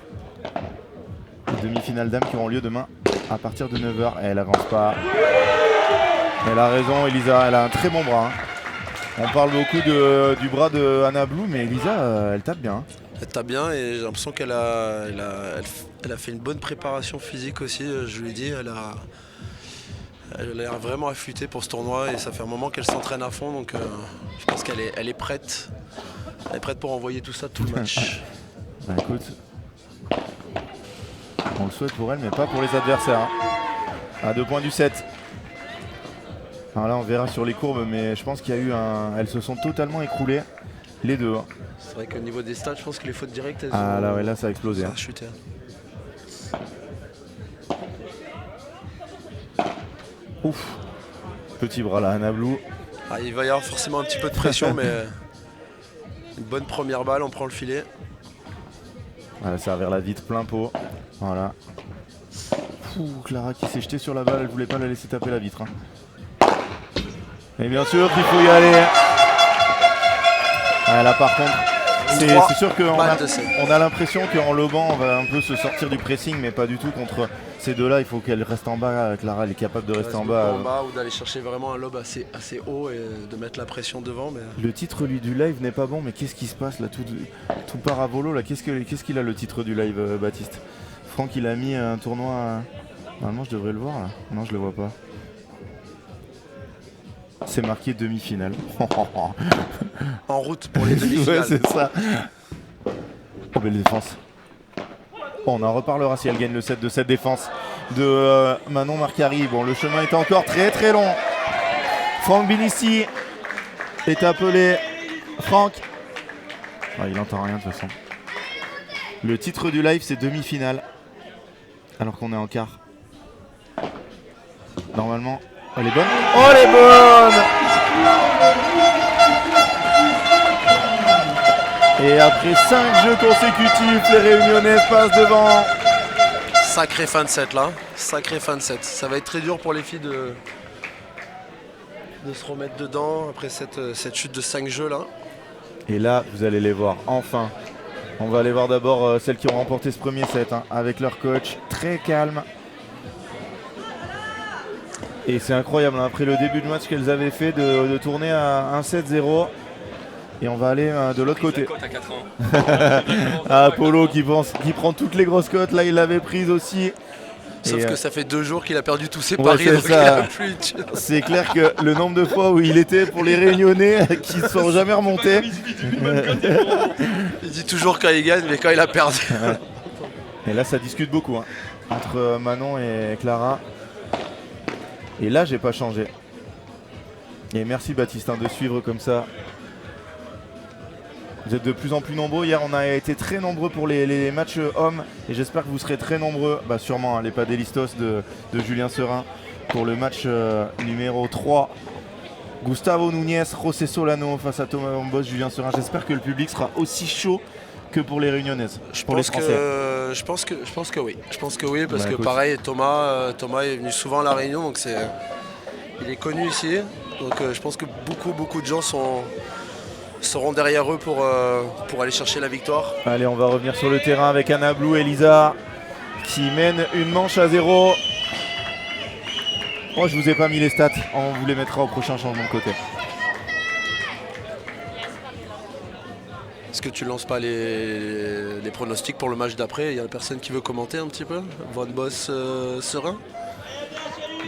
Les demi-finales dames qui auront lieu demain à partir de 9h. Elle avance pas. Elle a raison, Elisa, elle a un très bon bras. Hein. On parle beaucoup du bras de Anna Blue, mais Elisa, elle tape bien. Hein. Elle tape bien et j'ai l'impression qu'elle a fait une bonne préparation physique aussi. Je lui ai dit, elle a l'air vraiment affûtée pour ce tournoi et ça fait un moment qu'elle s'entraîne à fond, donc je pense qu'elle est prête. Elle est prête pour envoyer tout ça tout le match. Bah écoute, on le souhaite pour elle, mais pas pour les adversaires. Hein. À 2 points du 7. Alors là, on verra sur les courbes, mais je pense qu'il y a eu elles se sont totalement écroulées, les deux. Hein. C'est vrai qu'au niveau des stats, je pense que les fautes directes, elles ont... là, ouais, là, ça a explosé. Ça a chuté. Ouf. Petit bras là, Anna Blue. Ah, il va y avoir forcément un petit peu de pression, mais une bonne première balle, on prend le filet. Voilà, ça va vers la vitre plein pot. Voilà. Clara qui s'est jetée sur la balle, elle voulait pas la laisser taper la vitre. Hein. Et bien sûr qu'il faut y aller. Ah, là par contre, c'est sûr qu'on a l'impression qu'en lobant on va un peu se sortir du pressing, mais pas du tout contre ces deux-là. Il faut qu'elle reste en bas. Clara, elle est capable de rester en bas. Ou d'aller chercher vraiment un lob assez haut et de mettre la pression devant. Mais... Le titre du live n'est pas bon, mais qu'est-ce qui se passe là? Tout part à volo là. Qu'est-ce qu'il a le titre du live, Baptiste? Franck, il a mis un tournoi. Normalement, je devrais le voir là. Non, je le vois pas. C'est marqué demi-finale. En route pour les demi-finales. Ouais, c'est ça. Oh, belle défense. Bon, on en reparlera si elle gagne le set de cette défense. de Manon Marcari. Bon, le chemin est encore très très long. Franck Binissi est appelé. Franck. Ah, il n'entend rien de toute façon. Le titre du live, c'est demi-finale. Alors qu'on est en quart. Normalement. Oh, elle est bonne. Oh, elle est bonne! Et après 5 jeux consécutifs, les Réunionnaises passent devant. Sacré fin de set là, sacré fin de set. Ça va être très dur pour les filles de se remettre dedans après cette chute de 5 jeux là. Et là, vous allez les voir, enfin. On va aller voir d'abord celles qui ont remporté ce premier set, hein, avec leur coach, très calme. Et c'est incroyable, hein, après le début de match qu'elles avaient fait, de tourner à 1-7-0. Et on va aller de l'autre côté. À 4 ans. Apollo qui prend toutes les grosses cotes, là il l'avait prise aussi. Sauf que ça fait 2 jours qu'il a perdu tous ses ouais, paris, donc ça. il a plus. C'est clair que le nombre de fois où il était pour les Réunionnais qui ne sont jamais remontés. Il dit toujours quand il gagne, mais quand il a perdu. Et là ça discute beaucoup, hein, entre Manon et Clara. Et là j'ai pas changé. Et merci Baptiste, hein, de suivre comme ça. Vous êtes de plus en plus nombreux. Hier, on a été très nombreux pour les matchs hommes. Et j'espère que vous serez très nombreux, sûrement, hein, les Padelistos de Julien Serin, pour le match numéro 3. Gustavo Núñez, José Solano face à Thomas Bombos, Julien Serin. J'espère que le public sera aussi chaud que pour les Réunionnaises. Je pense que oui. Je pense que oui, parce que écoute. pareil, Thomas est venu souvent à La Réunion, donc il est connu ici. Donc je pense que beaucoup de gens seront derrière eux pour aller chercher la victoire. Allez, on va revenir sur le terrain avec Anna Blue et Lisa qui mènent une manche à 0. Moi, je vous ai pas mis les stats, on vous les mettra au prochain changement de côté. Est-ce que tu lances pas les pronostics pour le match d'après? Il y a personne qui veut commenter un petit peu? Van Boss Serein?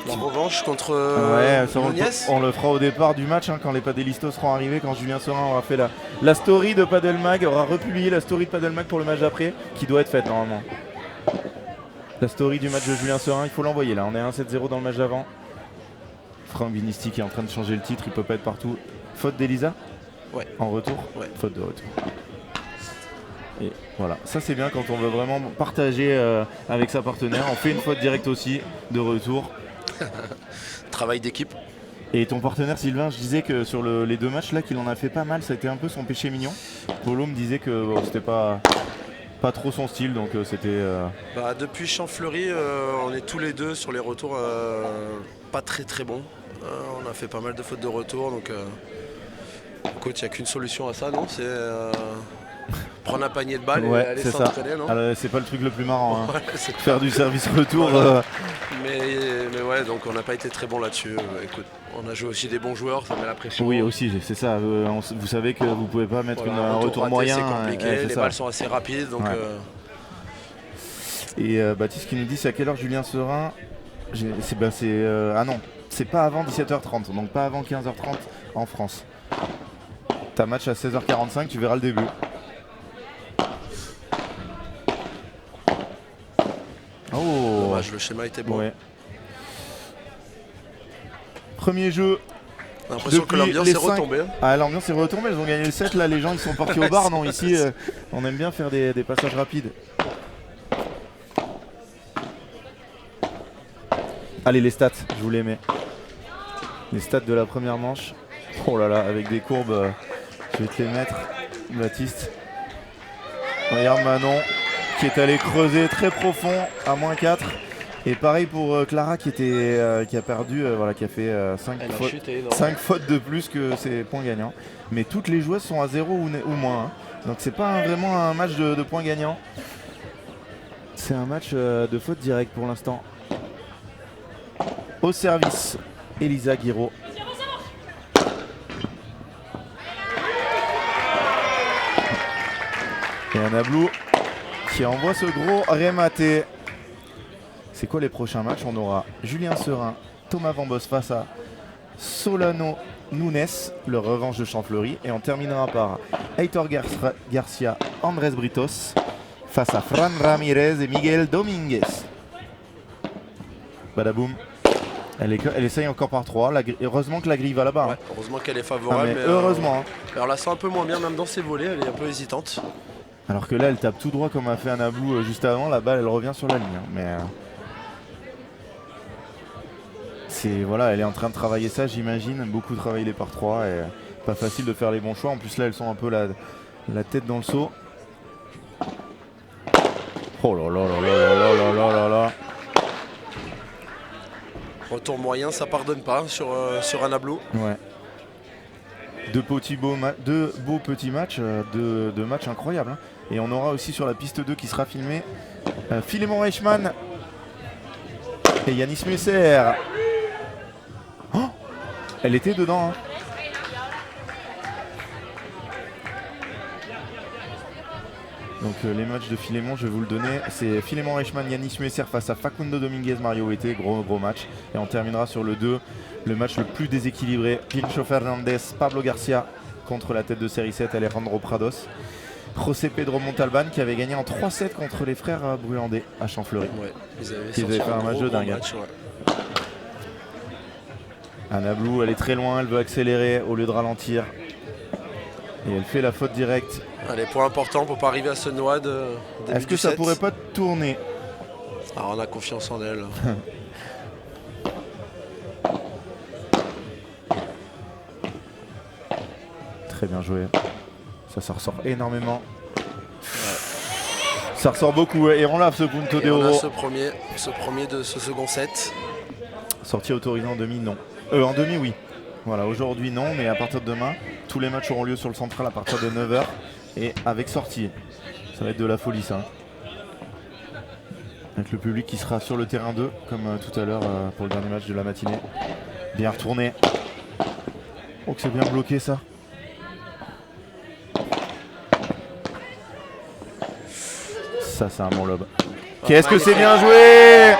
La revanche contre ça, Núñez? on le fera au départ du match, hein, quand les padelistos seront arrivés, quand Julien Serin aura fait la story de Padelmag, aura republié la story de Padelmag pour le match d'après, qui doit être faite normalement. La story du match de Julien Serin, il faut l'envoyer là, on est à 1-7-0 dans le match d'avant. Franck Binisti qui est en train de changer le titre, il peut pas être partout. Faute d'Elisa? Ouais. En retour? Ouais. Faute de retour. Et voilà, ça c'est bien quand on veut vraiment partager avec sa partenaire. On fait une faute directe aussi de retour. Travail d'équipe. Et ton partenaire Sylvain, je disais que sur les 2 matchs là qu'il en a fait pas mal, ça a été un peu son péché mignon. Polo me disait que c'était pas trop son style, donc c'était... Depuis Champfleury, on est tous les deux sur les retours pas très bons. On a fait pas mal de fautes de retour, donc écoute, il n'y a qu'une solution à ça, non? C'est prendre un panier de balles et aller s'entraîner, non? Alors, c'est pas le truc le plus marrant, hein. Ouais, c'est Faire du service retour. voilà. Mais ouais, donc on n'a pas été très bon là-dessus. Écoute, on a joué aussi des bons joueurs, ça met la pression. Oui, aussi, c'est ça. Vous savez que vous pouvez pas mettre Voilà, un retour raté, moyen. c'est compliqué, les ça. balles sont assez rapides, donc... Ouais. Et Baptiste qui nous dit c'est à quelle heure Julien Serin? Ah non, c'est pas avant 17h30, donc pas avant 15h30 en France. T'as match à 16h45, tu verras le début. Oh, Dommage, le schéma était bon. ouais. Premier jeu. J'ai l'impression que l'ambiance est retombée. Hein. Ah, l'ambiance est retombée, ils ont gagné le 7 là, les gens ils sont partis au bar. Non, ici on aime bien faire des passages rapides. Allez, les stats, je vous les mets. Les stats de la première manche. Oh là là, avec des courbes, je vais te les mettre, Baptiste. Regarde Manon qui est allé creuser très profond à -4. Et pareil pour Clara qui a perdu, qui a fait 5 fautes de plus que ses points gagnants. Mais toutes les joueuses sont à 0 ou moins. Hein. Donc c'est pas vraiment un match de points gagnants. C'est un match de fautes directes pour l'instant. Au service, Elisa Guiraud. Et Anna Blue qui envoie ce gros rematé. C'est quoi les prochains matchs? On aura Julien Serin, Thomas Vambos face à Solano Núñez, le revanche de Champfleury. Et on terminera par Heitor Garcia, Andrés Britos face à Fran Ramirez et Miguel Dominguez. Badaboum. Elle essaye encore par 3. Heureusement que la grille va là-bas. Ouais, hein. heureusement qu'elle est favorable. Mais heureusement. Alors là, c'est un peu moins bien, même dans ses volets, elle est un peu hésitante. Alors que là, elle tape tout droit comme a fait Anablou juste avant. La balle, elle revient sur la ligne. hein. Mais voilà, elle est en train de travailler ça, j'imagine. Beaucoup travailler les par 3 et pas facile de faire les bons choix. En plus, là, elles sont un peu la tête dans le seau. Oh là là là là là là là là là. Retour moyen, ça pardonne pas sur Anablou. Ouais. Deux beaux petits matchs, deux matchs incroyables. hein. Et on aura aussi sur la piste 2 qui sera filmé Philémon Reichmann et Yanis Messer. Oh, elle était dedans. hein. Donc les matchs de Philémon, je vais vous le donner. C'est Philémon Reichmann, Yanis Messer face à Facundo Dominguez, Mario Huete. Gros match. Et on terminera sur le 2, le match le plus déséquilibré. Pincho Fernandez, Pablo Garcia contre la tête de série 7, Alejandro Prados. José Pedro Montalban qui avait gagné en 3-7 contre les frères Bruandais à Champfleury. Ouais, ils avaient fait un match de dingue. Ouais. Anablou, elle est très loin, elle veut accélérer au lieu de ralentir. Et elle fait la faute directe. Allez, point important pour pas arriver à ce noix de. Est-ce que ça pourrait pas tourner? Alors on a confiance en elle. Très bien joué. Ça ressort énormément. Ça ressort beaucoup. Et on lave ce punto de On a oro. ce premier de ce second set. Sortie autorisée en demi, non. En demi, oui. Voilà, aujourd'hui non, mais à partir de demain, tous les matchs auront lieu sur le central à partir de 9h et avec sortie. Ça va être de la folie ça. Avec le public qui sera sur le terrain 2, comme tout à l'heure pour le dernier match de la matinée. Bien retourné. Oh que c'est bien bloqué ça. Ça c'est un bon lob. Qu'est-ce que c'est bien joué!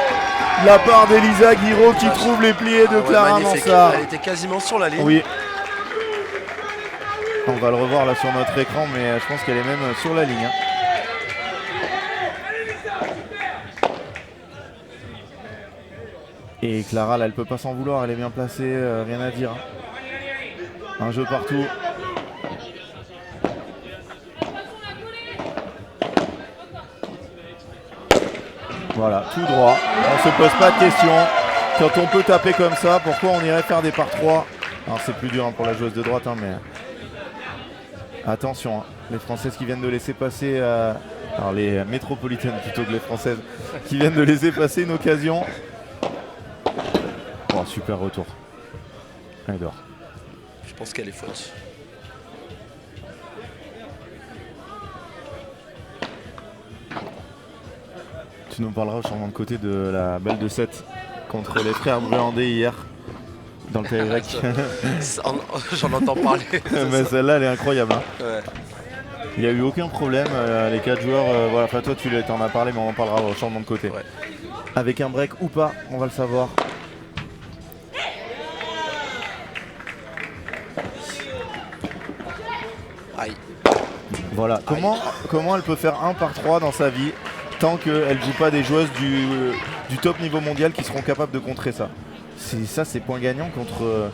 La part d'Elisa Guiraud qui trouve les pliés de Clara Mansart. Elle était quasiment sur la ligne. Oui. On va le revoir là sur notre écran, mais je pense qu'elle est même sur la ligne. Et Clara, là, elle peut pas s'en vouloir, elle est bien placée, rien à dire. Un jeu partout. Voilà, tout droit. On se pose pas de questions. Quand on peut taper comme ça, pourquoi on irait faire des par 3? Alors c'est plus dur hein, pour la joueuse de droite, hein, mais attention, hein. Les Françaises qui viennent de laisser passer, alors les métropolitaines plutôt que les Françaises, qui viennent de laisser passer une occasion. Oh, super retour. Elle dort. Je pense qu'elle est faute. Tu nous parleras au changement de côté de la balle de 7 contre les frères Bruandais hier dans le tie-break. J'en entends parler. Mais celle-là elle est incroyable. Hein. Ouais. Il n'y a eu aucun problème. Les 4 joueurs, voilà, enfin toi tu en as parlé mais on en parlera au changement de côté. Ouais. Avec un break ou pas, on va le savoir. Aïe. Voilà, comment elle peut faire 1 par 3 dans sa vie tant qu'elle ne joue pas des joueuses du top niveau mondial qui seront capables de contrer ça. C'est point gagnant contre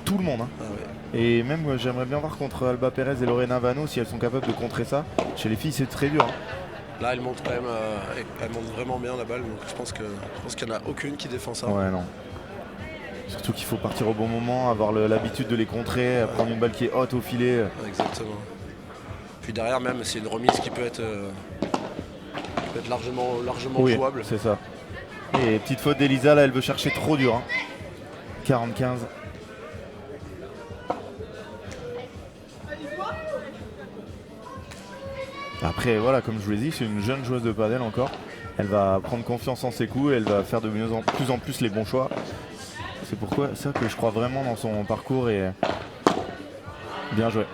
tout le monde. Hein. Ah ouais. Et même j'aimerais bien voir contre Alba Pérez et Lorena Vano si elles sont capables de contrer ça. Chez les filles c'est très dur. Hein. Là elle monte quand même, elle monte vraiment bien la balle, donc je pense qu'il n'y en a aucune qui défend ça. Ouais non. Surtout qu'il faut partir au bon moment, avoir l'habitude de les contrer, prendre une balle qui est haute au filet. Exactement. Puis derrière même c'est une remise qui peut être largement oui, jouable. C'est ça. Et petite faute d'Elisa, là elle veut chercher trop dur. Hein. 40-15. Après voilà, comme je vous l'ai dit, c'est une jeune joueuse de padel encore. Elle va prendre confiance en ses coups et elle va faire de plus en plus les bons choix. C'est pourquoi ça que je crois vraiment dans son parcours et bien joué.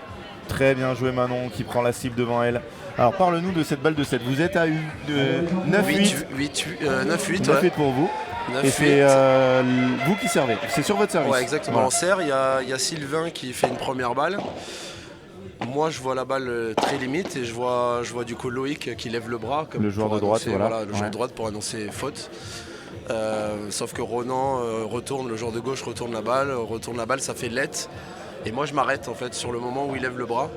Très bien joué Manon qui prend la cible devant elle. Alors parle-nous de cette balle de 7. Vous êtes à 9-8. 9-8 pour vous. 9, et c'est vous qui servez. C'est sur votre service. Ouais exactement. Voilà. On sert, il y a Sylvain qui fait une première balle. Moi je vois la balle très limite et je vois du coup Loïc qui lève le bras. Comme le joueur de droite, annoncer, voilà. Le joueur de droite pour annoncer faute. Sauf que Ronan retourne, le joueur de gauche retourne la balle, ça fait let. Et moi je m'arrête en fait sur le moment où il lève le bras.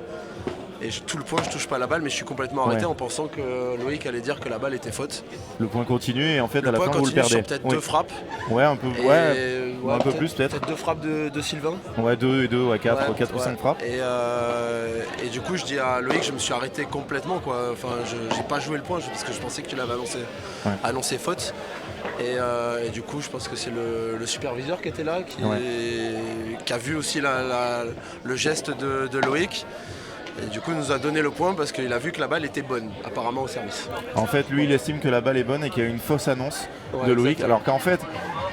Et tout le point, je touche pas la balle, mais je suis complètement arrêté en pensant que Loïc allait dire que la balle était faute. Le point continue et en fait à la point fin vous le perdez. Sur peut-être 2 frappes. Ouais, un peu, un peu plus peut-être. Peut-être 2 frappes de Sylvain. Ouais, 2 et 2, 4 ou 5 frappes. Et du coup, je dis à Loïc, je me suis arrêté complètement, quoi. Enfin, j'ai pas joué le point parce que je pensais que tu l'avais annoncé faute. Et du coup, je pense que c'est le superviseur qui était là, qui a vu aussi le geste de Loïc. Et du coup, il nous a donné le point parce qu'il a vu que la balle était bonne, apparemment au service. En fait, lui, il estime que la balle est bonne et qu'il y a une fausse annonce de Loïc. Exactement. Alors qu'en fait,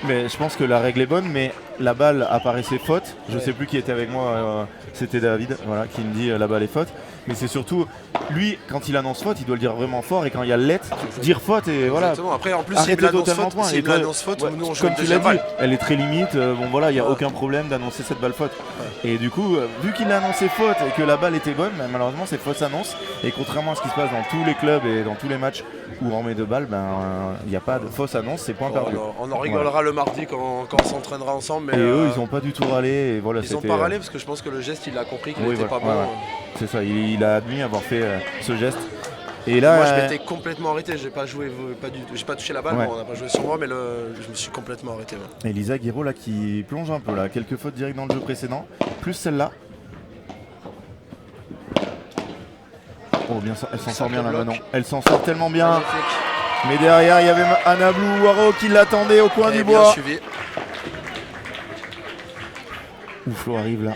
mais je pense que la règle est bonne, mais la balle apparaissait faute. Je sais plus qui était avec moi, c'était David, voilà, qui me dit la balle est faute. Mais c'est surtout, lui, quand il annonce faute, il doit le dire vraiment fort. Et quand il y a le let, dire faute et voilà. Exactement. Après, en plus, arrêter totalement point. S'il annonce faute, nous on joue comme tu l'as dit, elle est très limite. Bon voilà, il n'y a aucun problème d'annoncer cette balle faute. Et du coup, vu qu'il a annoncé faute et que la balle était bonne, malheureusement c'est fausse annonce. Et contrairement à ce qui se passe dans tous les clubs et dans tous les matchs où on met 2 balles, il n'y a pas de fausse annonce, c'est point perdu. On en rigolera le mardi quand on s'entraînera ensemble. Mais et eux, ils n'ont pas du tout râlé. Et voilà, ils n'ont pas râlé parce que je pense que le geste, il a compris qu'il n'était pas bon. C'est ça, il a admis avoir fait ce geste. Et là, moi je m'étais complètement arrêté, j'ai pas joué, j'ai pas touché la balle, on n'a pas joué sur moi, mais je me suis complètement arrêté. Et Lisa Guiraud là qui plonge un peu là, quelques fautes directes dans le jeu précédent, plus celle-là. Oh bien, elle s'en sort bien là maintenant. Elle s'en sort tellement bien. Magnifique. Mais derrière il y avait Anna Blou-Waro qui l'attendait au coin du bois. Suivi. Où Flo arrive là.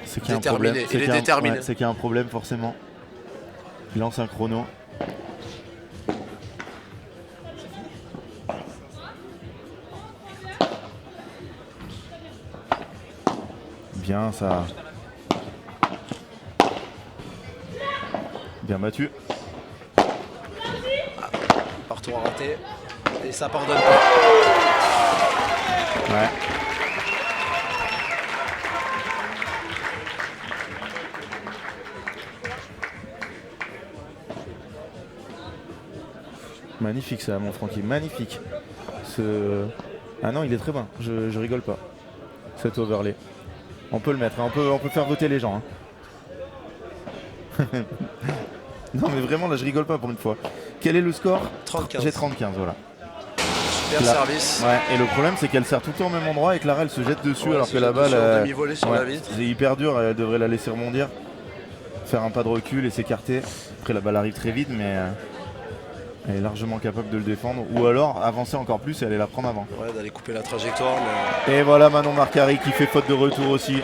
C'est qu'il y a un problème. Il est déterminé. C'est qu'il y a un problème forcément. Il lance un chrono. Bien ça. Bien battu. Partout raté. Et ça pardonne pas. Ouais. Magnifique ça, mon Francky, magnifique. Ah non, il est très bon, je rigole pas. Cet overlay. On peut le mettre, on peut faire voter les gens. Non mais vraiment là je rigole pas pour une fois. Quel est le score? 30-15. J'ai 30-15, voilà. Super service. Ouais, et le problème c'est qu'elle sert tout le temps au même endroit et Clara elle se jette dessus alors que la balle c'est hyper dur, elle devrait la laisser rebondir, faire un pas de recul et s'écarter. Après la balle arrive très vite mais elle est largement capable de le défendre ou alors avancer encore plus et aller la prendre avant. Ouais, d'aller couper la trajectoire. Et voilà Manon Marcari qui fait faute de retour aussi.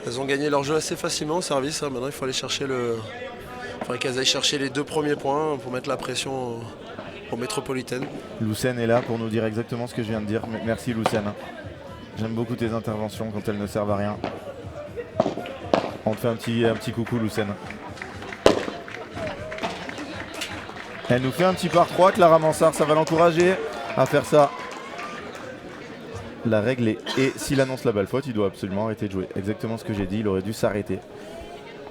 Elles ont gagné leur jeu assez facilement au service. Maintenant il faut aller chercher il faudrait qu'elles aillent chercher les 2 premiers points pour mettre la pression aux métropolitaines. Lucène est là pour nous dire exactement ce que je viens de dire. Merci Lucène. J'aime beaucoup tes interventions quand elles ne servent à rien. On te fait un petit coucou Lucène. Elle nous fait un petit par 3, Clara Mansart, ça va l'encourager à faire ça. La règle est, et s'il annonce la balle faute, il doit absolument arrêter de jouer. Exactement ce que j'ai dit, il aurait dû s'arrêter.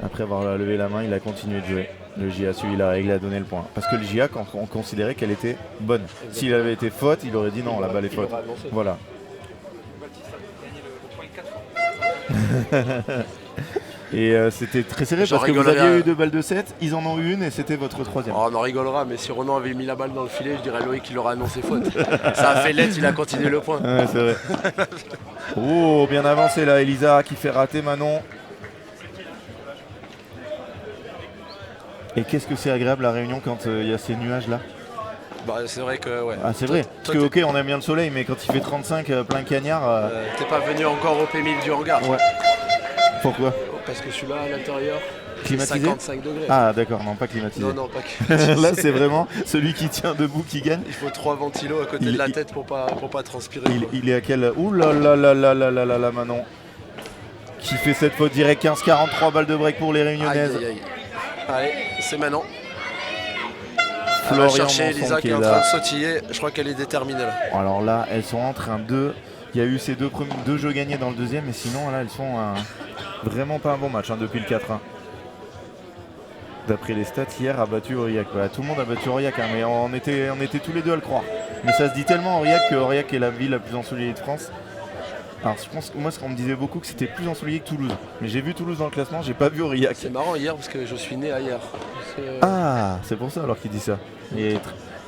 Après avoir levé la main, il a continué de jouer. Le JA a suivi la règle et a donné le point. Parce que le JA, on considérait qu'elle était bonne. S'il avait été faute, il aurait dit non, la balle est faute. Voilà. Et c'était très serré parce que vous aviez eu 2 balles de 7, ils en ont eu une et c'était votre 3e. Oh, on en rigolera, mais si Ronan avait mis la balle dans le filet, je dirais Loïc qu'il aurait annoncé faute. Ça a fait lettre, il a continué le point. Ouais, c'est vrai. Oh, bien avancé là, Elisa qui fait rater Manon. Et qu'est-ce que c'est agréable la Réunion quand il y a ces nuages là. Bah, c'est vrai que ouais. Ah c'est vrai, parce que ok on aime bien le soleil mais quand il fait 35 plein cagnard. T'es pas venu encore au P1000 du hangar. Ouais. Pourquoi? Parce que celui-là à l'intérieur, climatisé, 55 degrés. Ah d'accord, non pas climatisé. Non, pas climatisé. Là c'est vraiment celui qui tient debout qui gagne. Il faut 3 ventilos à côté de la tête pour pas transpirer. Il est à quel... Ouh là là là là là là là là Manon. Qui fait cette faute directe, 15-43 balles de break pour les Réunionnaises. Aïe, aïe, aïe. Allez, c'est maintenant. Florian on va chercher Manson Elisa qui est en train de sautiller. Je crois qu'elle est déterminée là. Alors là, elles sont en train de... Il y a eu ces deux jeux gagnés dans le deuxième, mais sinon là, elles font vraiment pas un bon match depuis le 4-1. D'après les stats, hier a battu Aurillac. Bah, tout le monde a battu Aurillac, mais on était tous les deux à le croire. Mais ça se dit tellement Aurillac que Aurillac est la ville la plus ensoleillée de France. Alors je pense que moi, ce qu'on me disait beaucoup, que c'était plus ensoleillé que Toulouse. Mais j'ai vu Toulouse dans le classement, j'ai pas vu Aurillac. C'est marrant hier parce que je suis né ailleurs. Ah, c'est pour ça alors qu'il dit ça. Et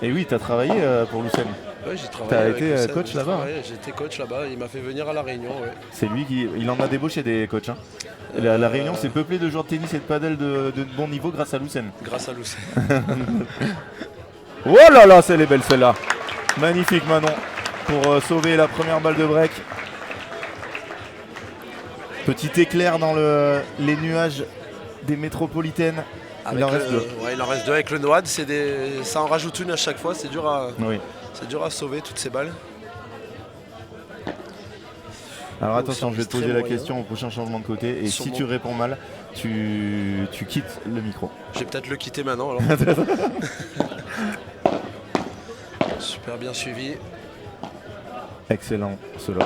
oui, t'as travaillé pour Lucène. Ouais, j'ai travaillé. T'as avec été Lucène, coach là-bas, hein. J'ai été coach là-bas. Il m'a fait venir à La Réunion. Ouais. C'est lui qui. Il en a débauché des coachs. Hein. La Réunion, c'est peuplé de joueurs de tennis et de padel de bon niveau grâce à Lucène. Grâce à Lucène. Oh là là, c'est les belles celle-là. Magnifique Manon pour sauver la première balle de break. Petit éclair dans les nuages des métropolitaines. Il en reste deux. Ouais, il en reste deux avec le Noad. Ça en rajoute une à chaque fois. C'est dur à sauver toutes ces balles. Alors attention, je vais te poser la question au prochain changement de côté. Et si tu réponds mal, tu quittes le micro. Je vais peut-être le quitter maintenant alors. Super bien suivi. Excellent cela.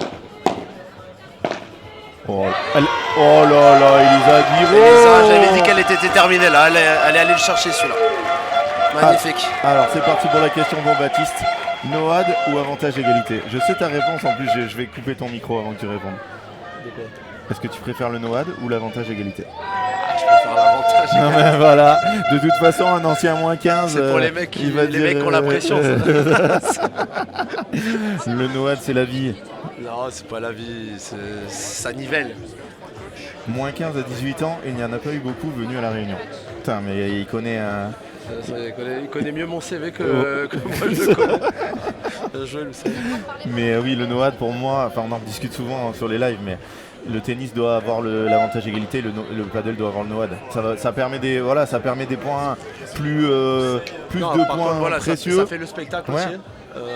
Oh là là, Elisa Guiraud. Elisa, j'avais dit qu'elle était terminée là. Elle est allée le chercher celui-là. Magnifique. Alors c'est parti pour la question pour Baptiste. Noad ou avantage égalité? Je sais ta réponse, en plus je vais couper ton micro avant que tu répondes. De quoi? Est-ce que tu préfères le Noad ou l'avantage égalité? Je préfère l'avantage. Non mais voilà, de toute façon un ancien moins 15. C'est pour les mecs qui ont la pression. Le Noad c'est la vie. Non, c'est pas la vie, ça nivelle. Moins 15 à 18 ans, et il n'y en a pas eu beaucoup venus à La Réunion. Putain, mais il connaît un... Il connaît mieux mon CV que moi je le connais. Bien joué, le CV. Mais oui, le Noad pour moi, enfin on en discute souvent sur les lives, mais le tennis doit avoir l'avantage égalité, le paddle doit avoir le Noad. Ça permet des points plus de points précieux. Ça fait le spectacle ouais. aussi.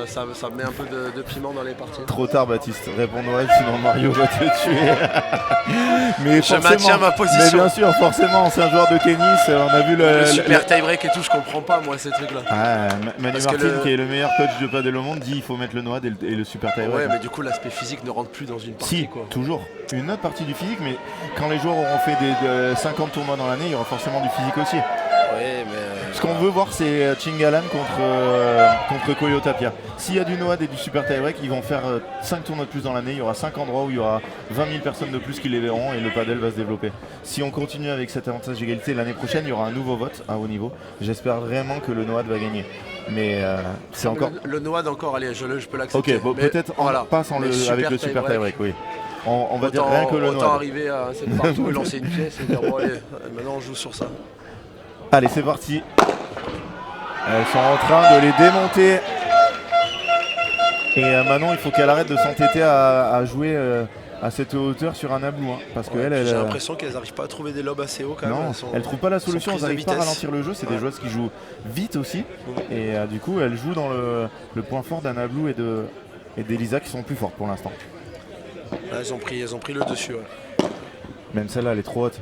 Ça met un peu de piment dans les parties. Trop tard Baptiste, réponds Noël sinon Mario va te tuer. Mais je maintiens ma position. Mais bien sûr, forcément, c'est un joueur de tennis, on a vu le super tie-break et tout, je comprends pas moi ces trucs là. Ah, Manu Martin qui est le meilleur coach de paddle au monde dit il faut mettre le Noad et le super tie-break. Ouais mais du coup l'aspect physique ne rentre plus dans une partie. Si, quoi. Toujours. Une autre partie du physique, mais quand les joueurs auront fait des 50 tournois dans l'année, il y aura forcément du physique aussi. Ouais, mais ce qu'on veut voir, c'est Chingalan contre Koyo Tapia. S'il y a du Noad et du super tie-break, ils vont faire 5 tournois de plus dans l'année. Il y aura 5 endroits où il y aura 20 000 personnes de plus qui les verront et le paddle va se développer. Si on continue avec cet avantage d'égalité, l'année prochaine, il y aura un nouveau vote à haut niveau. J'espère vraiment que le Noad va gagner. Mais c'est encore... Le Noad encore, allez, je peux l'accepter. Ok, bon, peut-être on passe avec le super tie-break, oui. On va dire rien que le Noad. Autant arriver à cette partout et lancer une pièce et dire bon allez, maintenant on joue sur ça. Allez, c'est parti. Elles sont en train de les démonter. Et Manon, il faut qu'elle arrête de s'entêter à jouer à cette hauteur sur un ablou. Hein, parce que j'ai l'impression qu'elles n'arrivent pas à trouver des lobes assez hauts quand même. Non, elles ne trouvent pas la solution, elles n'arrivent pas à ralentir le jeu. C'est des joueuses qui jouent vite aussi. Et du coup, elles jouent dans le point fort d'Anna Blue et d'Elisa qui sont plus fortes pour l'instant. Là, elles ont pris le dessus. Ouais. Même celle-là, elle est trop haute.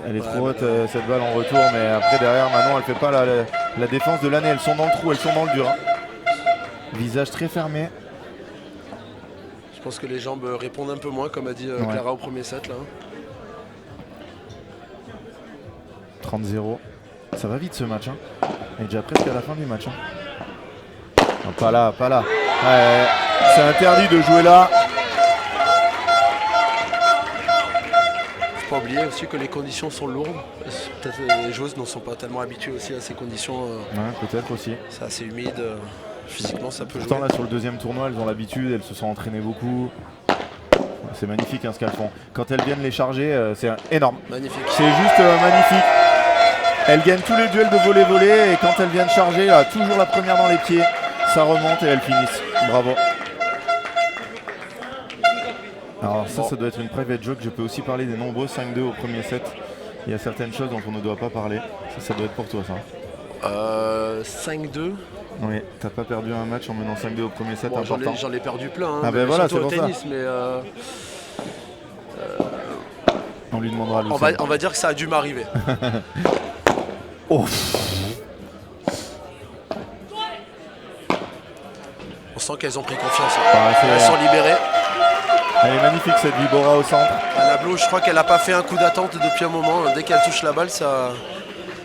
Elle est trop haute cette balle en retour, mais après derrière Manon elle fait pas la défense de l'année, elles sont dans le trou, elles sont dans le dur. Hein. Visage très fermé. Je pense que les jambes répondent un peu moins comme a dit Clara au premier set là. 30-0. Ça va vite ce match. Hein. On est déjà presque à la fin du match. Hein. Non, pas là. Ouais, c'est interdit de jouer là. Faut pas oublier aussi que les conditions sont lourdes. Peut-être les joueuses ne sont pas tellement habituées aussi à ces conditions. Ouais, peut-être aussi. C'est assez humide. Physiquement, ça peut jouer. Pourtant là sur le deuxième tournoi, elles ont l'habitude, elles se sont entraînées beaucoup. C'est magnifique hein, ce qu'elles font. Quand elles viennent les charger, c'est énorme. Magnifique. C'est juste magnifique. Elles gagnent tous les duels de volley et quand elles viennent charger, là, toujours la première dans les pieds, ça remonte et elles finissent. Bravo. Alors ça doit être une private joke. Je peux aussi parler des nombreux 5-2 au premier set. Il y a certaines choses dont on ne doit pas parler. Ça doit être pour toi ça. 5-2. Oui, t'as pas perdu un match en menant 5-2 au premier set, important. J'en ai perdu plein. Hein, ah ben voilà, c'est au pour tennis, ça. Mais on lui demandera. On va dire que ça a dû m'arriver. Oh. On sent qu'elles ont pris confiance. Elles sont libérées. Elle est magnifique cette Vibora au centre. Anna Blue, je crois qu'elle n'a pas fait un coup d'attente depuis un moment. Dès qu'elle touche la balle,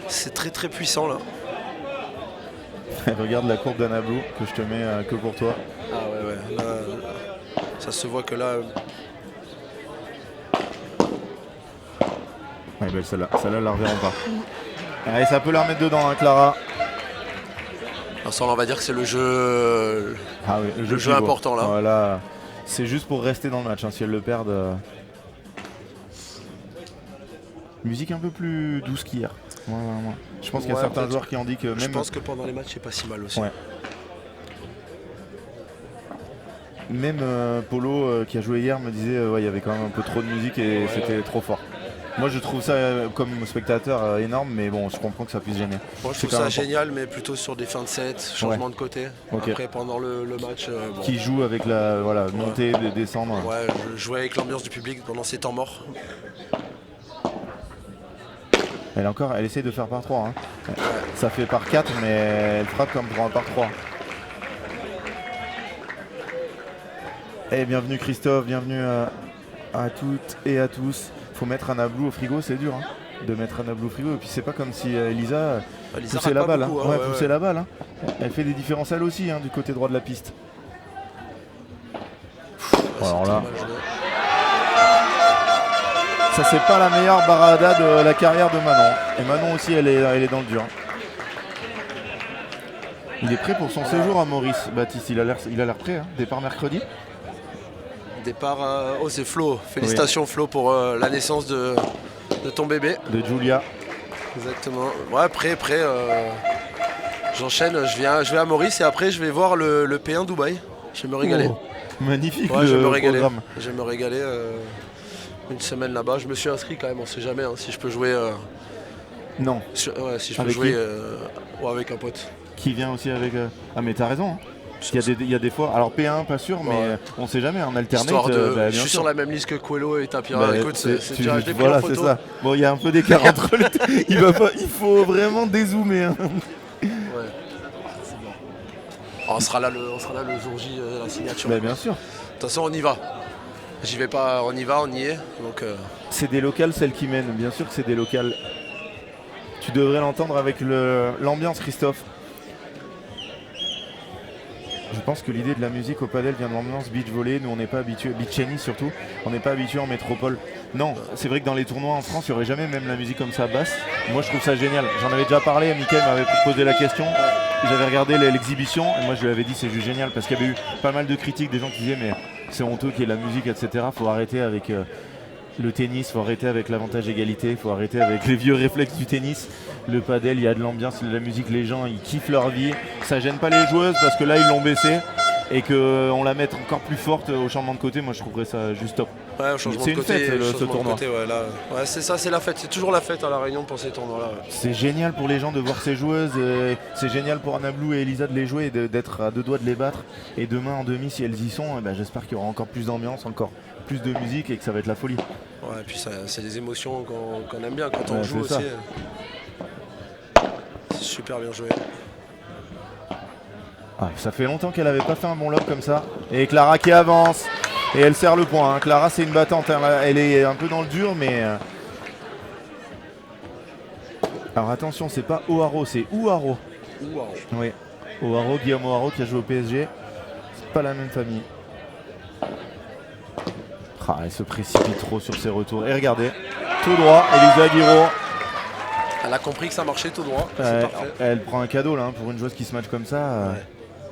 c'est très très puissant là. Regarde la courbe d'Anablou que je te mets que pour toi. Ah ouais. Là, ça se voit que là, Ouais, belle celle-là, celle-là, la reverrons pas. Allez, ça peut la remettre dedans, hein, Clara. on va dire que c'est le jeu, Ah oui, le jeu pivot. important là. Voilà. C'est juste pour rester dans le match, hein, si elles le perdent. Musique un peu plus douce qu'hier. Ouais. Je pense qu'il y a Ouais, certains peut-être. joueurs qui ont dit que même. Je pense que pendant les matchs, c'est pas si mal aussi. Ouais. Même Polo qui a joué hier me disait il y avait quand même un peu trop de musique et c'était trop fort. Moi je trouve ça comme spectateur énorme, mais bon, je comprends que ça puisse gêner. Moi je C'est trouve quand ça même génial, mais plutôt sur des fins de set, changement de côté. Ok. Après pendant le match, bon. Qui joue avec la montée, descendre. Ouais, je jouais avec l'ambiance du public pendant ces temps morts. Elle essaie de faire par 3. Hein. Ça fait par 4, mais elle frappe comme pour un par 3. Et bienvenue Christophe, bienvenue à toutes et à tous. Faut mettre Anablou au frigo, c'est dur hein, de mettre Anablou au frigo. Et puis c'est pas comme si Elisa poussait la balle. Beaucoup, hein. Poussait la balle. Hein. Elle fait des différences elle aussi du côté droit de la piste. Alors là, ça c'est pas la meilleure barada de la carrière de Manon. Et Manon aussi elle est dans le dur. Il est prêt pour son séjour à Maurice. Baptiste, il a l'air prêt. Hein. Départ mercredi. Départ, c'est Flo. Félicitations Flo pour la naissance de ton bébé. De Julia. Exactement. Ouais, prêt. J'enchaîne, je vais à Maurice et après je vais voir le P1 Dubaï. Je vais me régaler. Oh, magnifique je vais me régaler. programme. Je vais me régaler une semaine là-bas. Je me suis inscrit quand même, on sait jamais si je peux jouer. Non. Si je peux Avec jouer qui avec un pote. Qui vient aussi avec. Ah mais t'as raison. Hein. Il y a des fois. Alors P1 pas sûr, mais on sait jamais. En alternate. Histoire de, bien je suis sûr. sur la même liste que Coelho et Tapira. Écoute, c'est déjà je l'ai pris voilà, en photo. c'est ça. Bon, il y a un peu d'écart entre les deux. Il faut vraiment dézoomer. Hein. Ouais. C'est bon. On sera là le jour J, la signature. Bah, bien sûr. De toute façon, on y va. J'y vais pas, on y va, on y est. Donc, C'est des locales celles qui mènent. Bien sûr que c'est des locales. Tu devrais l'entendre avec l'ambiance, Christophe. Je pense que l'idée de la musique au padel vient de l'ambiance beach volley. Nous, on n'est pas habitués, beach tennis surtout, on n'est pas habitué en métropole. Non, c'est vrai que dans les tournois en France, il n'y aurait jamais même la musique comme ça basse. Moi, je trouve ça génial. J'en avais déjà parlé, Mickaël m'avait posé la question. J'avais regardé l'exhibition et moi, je lui avais dit c'est juste génial parce qu'il y avait eu pas mal de critiques, des gens qui disaient mais c'est honteux qu'il y ait de la musique, etc. Faut arrêter avec le tennis, faut arrêter avec l'avantage égalité, faut arrêter avec les vieux réflexes du tennis. Le padel, il y a de l'ambiance, de la musique, les gens ils kiffent leur vie. Ça gêne pas les joueuses parce que là ils l'ont baissé et qu'on la mette encore plus forte au changement de côté. Moi je trouverais ça juste top. Ouais, au changement C'est de une côté, fête ce tournoi. Ouais, c'est ça, c'est la fête. C'est toujours la fête à La Réunion pour ces tournois-là. Ouais. C'est génial pour les gens de voir ces joueuses. C'est génial pour Anablou et Elisa de les jouer et d'être à deux doigts de les battre. Et demain en demi, si elles y sont, j'espère qu'il y aura encore plus d'ambiance, encore plus de musique et que ça va être la folie. Ouais, et puis c'est des émotions qu'on aime bien quand on joue c'est ça. aussi. C'est super bien joué. Ah, ça fait longtemps qu'elle n'avait pas fait un bon lob comme ça. Et Clara qui avance. Et elle serre le point. Hein. Clara, c'est une battante. Hein. Elle est un peu dans le dur, mais. Alors attention, c'est pas O'Haro, c'est Ouharo. Oui. O'Haro, Guillaume O'Haro qui a joué au PSG. C'est pas la même famille. Ah, elle se précipite trop sur ses retours. Et regardez, tout droit, Elisa Guiraud. Elle a compris que ça marchait tout droit. C'est parfait. Elle prend un cadeau là pour une joueuse qui se match comme ça. Ouais.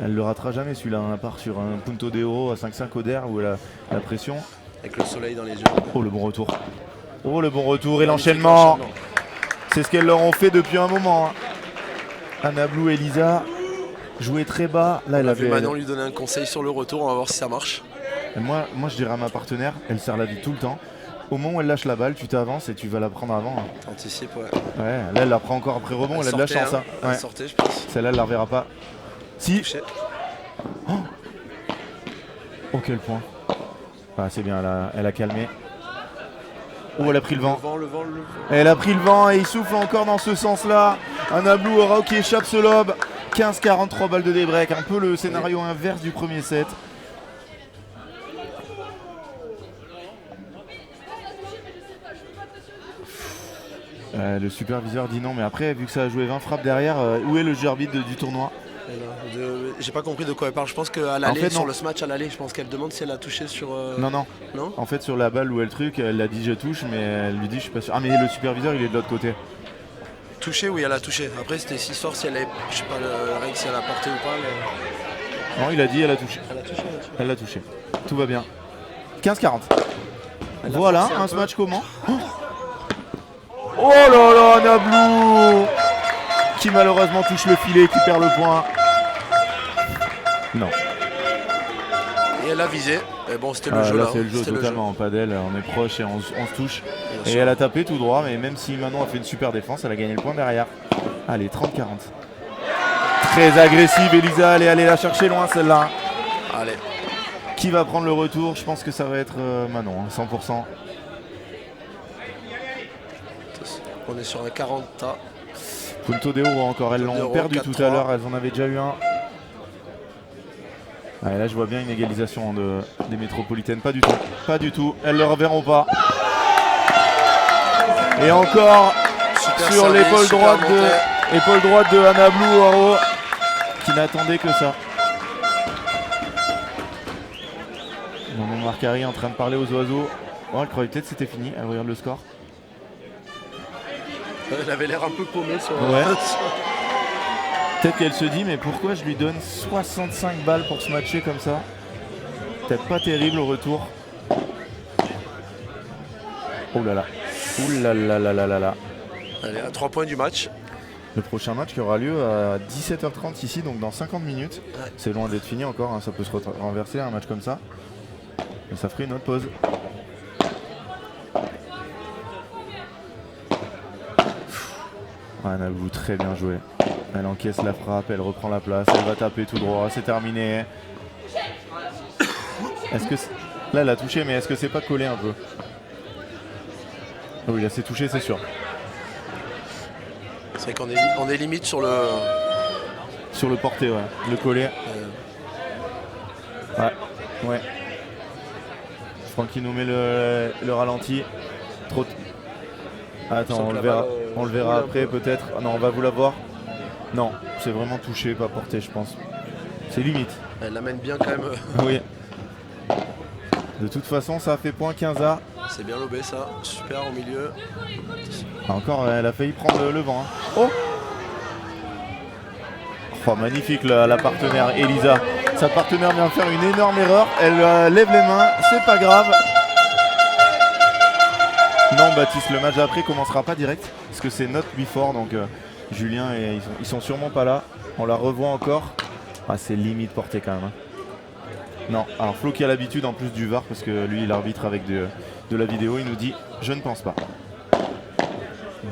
Elle le ratera jamais celui-là, à part sur un Punto de Oro à 5-5 au der où elle a la pression. Avec le soleil dans les yeux. Oh le bon retour. Oh le bon retour et l'enchaînement. C'est ce qu'elles leur ont fait depuis un moment. Hein. Anablou et Elisa jouaient très bas. Là, elle avait. Manon lui donner un conseil sur le retour, on va voir si ça marche. Et moi je dirais à ma partenaire, elle serre la vie tout le temps. Au moment où elle lâche la balle, tu t'avances et tu vas la prendre avant. Hein. T'anticipes, ouais. Ouais, là elle la prend encore après rebond, elle a de la chance. Hein. Elle sortait, je pense. Celle-là, elle la reverra pas. Si. Oh, oh quel point. Ah, c'est bien, elle a calmé. Oh, elle a pris le vent. Le vent. Elle a pris le vent et il souffle encore dans ce sens-là. Anablou O'Haro qui échappe ce lob. 15-43 balles de débreak. Un peu le scénario inverse du premier set. Le superviseur dit non, mais après, vu que ça a joué 20 frappes derrière, où est le jeu arbitre du tournoi? J'ai pas compris de quoi elle parle. Je pense qu'à l'aller, En fait, sur non. le match à l'aller, je pense qu'elle demande si elle a touché sur. Non. Non. En fait, sur la balle où elle truc, elle a dit je touche, mais elle lui dit je suis pas sûr. Ah, mais le superviseur il est de l'autre côté. Touché, oui, elle a touché. Après, c'était si fort si elle avait. Je sais pas la règle si elle a porté ou pas. Mais... Non, il a dit elle a touché. Elle a touché là-dessus. Elle l'a touché. Tout va bien. 15-40. Elle l'a Voilà, forcé un un peu. match comment? Oh là là, Nablou qui malheureusement touche le filet, qui perd le point. Non. Et elle a visé. Et bon, c'était le Ah, jeu là, là. c'est le jeu C'était totalement, pas d'elle, on est proche et on se touche. Bien Et sûr. elle a tapé tout droit, mais même si Manon a fait une super défense, elle a gagné le point derrière. Allez, 30-40. Très agressive, Elisa, elle est allée la chercher loin celle-là. Allez. Qui va prendre le retour? Je pense que ça va être Manon, hein, 100%. On est sur un 40 tas. Punto de Oro encore, elles l'ont Punto de perdu Oro, tout à 4-3. l'heure, elles en avaient déjà eu un. Allez, là je vois bien une égalisation des métropolitaines, pas du tout, pas du tout, elles ne le reverront pas. Et encore Super sur service, l'épaule super droite, montée. épaule droite de Anna Blue Oro, qui n'attendait que ça. Manon Marcari en train de parler aux oiseaux. Oh, elle croyait peut-être que c'était fini, elle regarde le score. Elle avait l'air un peu paumée sur. Ouais. Peut-être qu'elle se dit mais pourquoi je lui donne 65 balles pour se matcher comme ça? Peut-être pas terrible au retour. Oh là là. Ouh là là là là là là. Allez, à 3 points du match. Le prochain match qui aura lieu à 17h30 ici, donc dans 50 minutes. Ouais. C'est loin d'être fini encore, hein, ça peut se renverser un match comme ça. Mais ça ferait une autre pause. Anna Blue, très bien joué. Elle encaisse la frappe, elle reprend la place, elle va taper tout droit, c'est terminé. Est-ce que là elle a touché, mais est-ce que c'est pas collé un peu? Oui, là c'est touché, c'est sûr. C'est vrai qu'on est limite sur le. Sur le porté, ouais. Le collé. Ouais. Francky nous met le ralenti. Trop. Attends, on le verra. On le verra après peut-être. Ah non, on va vous la voir. Non, c'est vraiment touché, pas porté, je pense. C'est limite. Elle l'amène bien quand même. Oui. De toute façon, ça a fait point 15A. C'est bien lobé ça. Super au milieu. Ah, encore, elle a failli prendre le vent. Hein. Oh, oh, magnifique la partenaire Elisa. Sa partenaire vient de faire une énorme erreur. Elle lève les mains, c'est pas grave. Non, Baptiste, le match d'après commencera pas direct parce que c'est not before, donc Julien et ils sont sûrement pas là. On la revoit encore. Ah, c'est limite porté quand même. Hein. Non, alors Flo qui a l'habitude en plus du VAR parce que lui il arbitre avec de la vidéo, il nous dit je ne pense pas.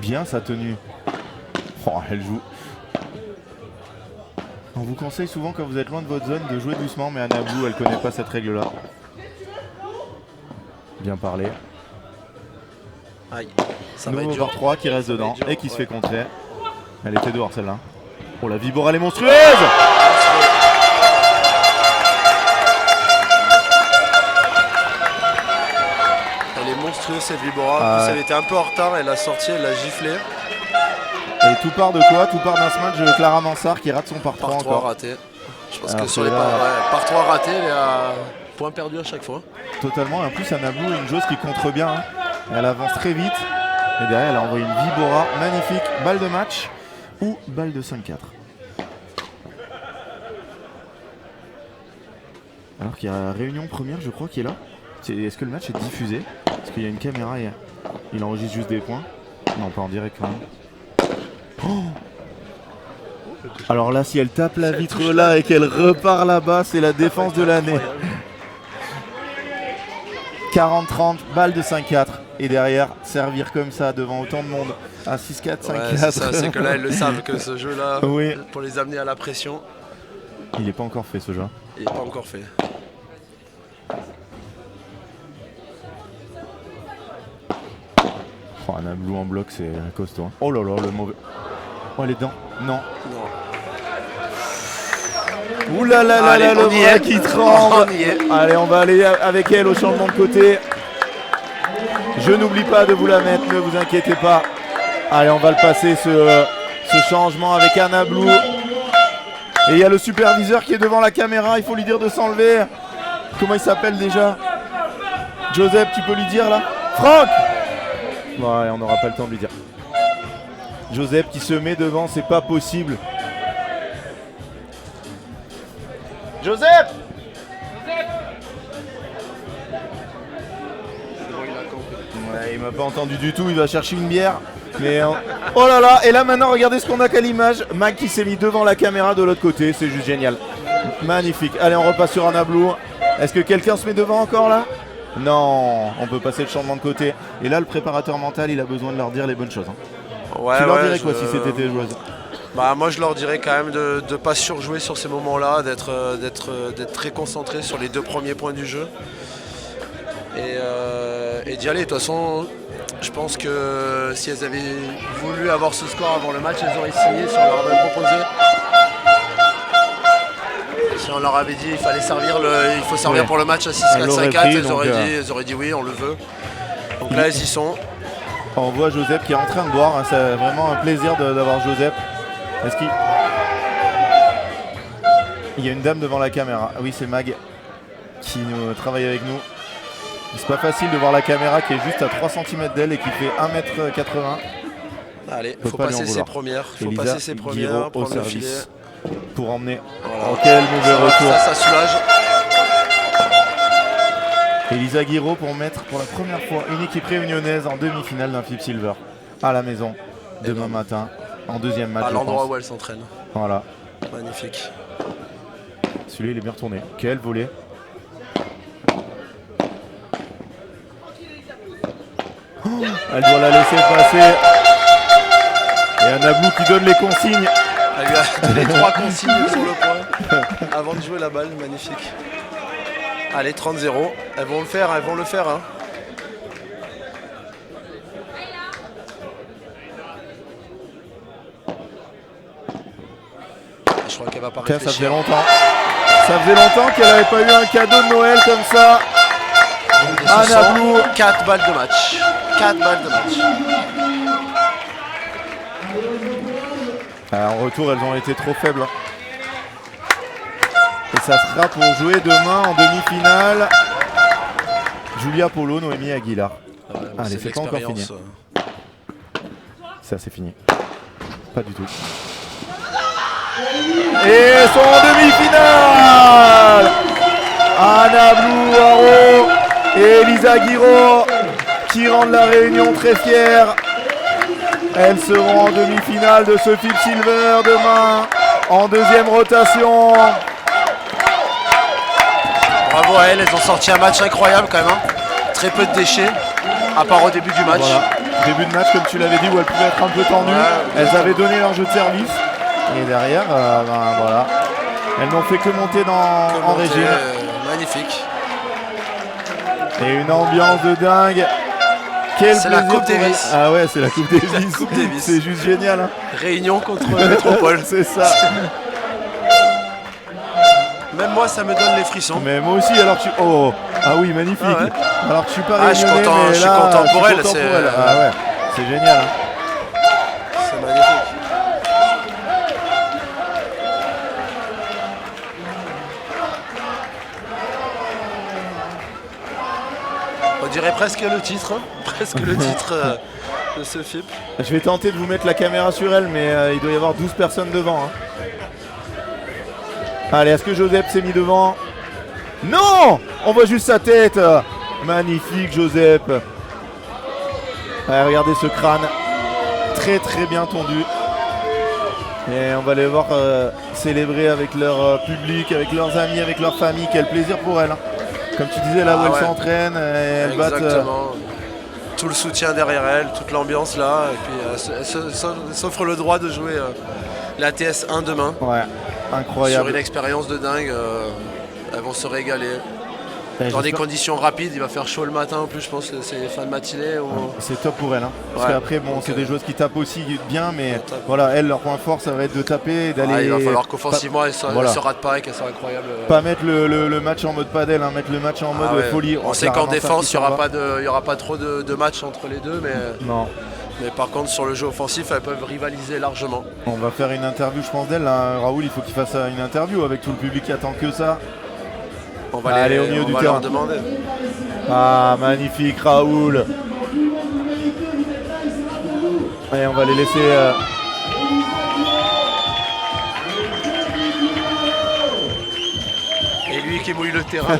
Bien sa tenue. Oh, elle joue. On vous conseille souvent quand vous êtes loin de votre zone de jouer doucement, mais Anna Blue elle connaît pas cette règle là. Bien parlé. Aïe. Ça va être Nouveau dur. VAR 3 qui reste Ça va dedans être dur, et qui se ouais. fait contrer. Elle était dehors celle-là. Oh la Vibora elle est monstrueuse. Elle est monstrueuse cette Vibora. Ah En plus, ouais. elle était un peu en retard. Elle a sorti, elle a giflé. Et tout part de quoi? Tout part d'un smash de Clara Mansart qui rate son par 3 Par 3 encore. raté. Je pense Alors que sur que les là- par 3 ratés, elle est à point perdu à chaque fois. Totalement. Et en plus Anna Blue est une joueuse qui contre bien. Hein. Elle avance très vite. Et derrière elle a envoyé une Vibora magnifique. Balle de match ou balle de 5-4. Alors qu'il y a Réunion première je crois qui est là. Est-ce que le match est diffusé? Parce qu'il y a une caméra et il enregistre juste des points. Non, pas en direct quand même. Oh, alors là, si elle tape la vitre là et qu'elle repart là-bas, c'est la défense de l'année. 40-30, balle de 5-4. Et derrière, servir comme ça devant autant de monde à 6-4, 5-4. Ouais, c'est ça, c'est que là, elles le savent que ce jeu-là, Oui. pour les amener à la pression, Il n'est pas encore fait ce jeu. il n'est pas encore fait. Oh, Anna Blue en bloc, c'est costaud. Hein. Oh là là, le mauvais. Oh, elle est dedans. Non. Non. Ouh là là là Allez, là, le on y bras est. qui tremble. On y est. Allez, on va aller avec elle au changement de côté. Je n'oublie pas de vous la mettre, ne vous inquiétez pas. Allez, on va le passer ce changement avec Anna Blue Et il y a le superviseur qui est devant la caméra, il faut lui dire de s'enlever. Comment il s'appelle déjà? Joseph, tu peux lui dire là? Franck! Ouais, on n'aura pas le temps de lui dire. Joseph qui se met devant, c'est pas possible. Joseph! Ouais, il m'a pas entendu du tout, il va chercher une bière. Mais oh là là, et là maintenant regardez ce qu'on a qu'à l'image. Mag qui s'est mis devant la caméra de l'autre côté, c'est juste génial. Magnifique. Allez, on repasse sur Anna Blue. Est-ce que quelqu'un se met devant encore là? Non, on peut passer le changement de côté. Et là le préparateur mental il a besoin de leur dire les bonnes choses. Ouais, tu leur dirais quoi si c'était tes joueuses? Bah, moi je leur dirais quand même de ne pas surjouer sur ces moments-là, d'être très concentré sur les 2 premiers points du jeu. Et d'y aller. De toute façon, je pense que si elles avaient voulu avoir ce score avant le match, elles auraient signé si on leur avait proposé. Si on leur avait dit il fallait il faut servir pour le match à 6-4-5-4, elles auraient dit oui, on le veut. Donc là, elles y sont. On voit Joseph qui est en train de boire, hein. C'est vraiment un plaisir d'avoir Joseph. Est-ce qu'il y a une dame devant la caméra? Ah oui, c'est Mag qui travaille avec nous. C'est pas facile de voir la caméra qui est juste à 3 cm d'elle et qui fait 1m80. Allez, il faut passer ses premières. Guiraud au prendre le filet. service pour emmener. Voilà. Oh, quel mauvais retour. Ça soulage. Elisa Guiraud pour mettre pour la première fois une équipe réunionnaise en demi-finale d'un FIP Silver à la maison demain matin en deuxième match. À l'endroit où elle s'entraîne. Voilà. Magnifique. Celui-là il est bien retourné. Quel volet. Elle doit la laisser passer. Et Anna Blue qui donne les consignes. Elle lui a donné 3 consignes sur le point avant de jouer la balle, magnifique. Allez, 30-0. Elles vont le faire. Hein. Je crois qu'elle va pas réfléchir. Ça faisait longtemps. Ça faisait longtemps qu'elle n'avait pas eu un cadeau de Noël comme ça. Anna Blue. 4 balles de match. 4 balles de match. En retour, elles ont été trop faibles. Et ça sera pour jouer demain en demi-finale. Julia Polo, Noémie Aguilar. Ouais, allez, c'est pas encore fini. Ça, c'est fini. Pas du tout. Et son demi-finale, Anna Blue Haro et Elisa Guiraud qui rendent la Réunion très fière. Elles seront en demi-finale de ce FIP Silver demain en deuxième rotation. Bravo à elles, elles ont sorti un match incroyable quand même. Hein. Très peu de déchets, à part au début du match. Voilà. Début de match, comme tu l'avais dit, où elles pouvaient être un peu tendues. Ouais, elles avaient donné leur jeu de service. Et derrière, voilà. Elles n'ont fait que monter en régime. Magnifique. Et une ambiance de dingue. C'est la Coupe Davis. Ah ouais, c'est la Coupe Davis. C'est juste génial. Hein. Réunion contre Métropole. C'est ça. Même moi, ça me donne les frissons. Mais moi aussi, alors tu... Oh, ah oui, magnifique. Ah ouais. Alors que je suis pas réunionnais, je suis content pour elle. Ah ouais, c'est génial. Hein. C'est magnifique. On dirait presque le titre, hein. Presque le titre de ce FIP. Je vais tenter de vous mettre la caméra sur elle, mais il doit y avoir 12 personnes devant. Hein. Allez, est-ce que Joseph s'est mis devant? Non! On voit juste sa tête. Magnifique, Joseph. Allez, regardez ce crâne. Très très bien tondu. Et on va les voir célébrer avec leur public, avec leurs amis, avec leur famille. Quel plaisir pour elles. Hein. Comme tu disais, là où elles s'entraînent, elles battent. Exactement. Tout le soutien derrière elles, toute l'ambiance là. Et puis elles s'offrent le droit de jouer la TS1 demain. Ouais, incroyable. Sur une expérience de dingue. Elles vont se régaler. Dans des conditions rapides, il va faire chaud le matin en plus, je pense que c'est fin de matinée. Ou... C'est top pour elles. Hein. Parce qu'après, bon, c'est des joueuses qui tapent aussi bien, mais voilà, elles, leur point fort, ça va être de taper, d'aller. Il va falloir qu'offensivement, elles se ratent pas et qu'elles soient incroyables. Pas mettre le match en mode padel, hein, mettre le match en mode folie. On sait qu'en défense, il n'y aura pas trop de matchs entre les deux, mais non. Mais par contre, sur le jeu offensif, elles peuvent rivaliser largement. On va faire une interview, je pense, d'elle. Là. Raoul, il faut qu'il fasse une interview avec tout le public qui attend que ça. On va Allez, au milieu du leur terrain. demander. Ah, magnifique, Raoul. Allez, on va les laisser. Et lui qui mouille le terrain.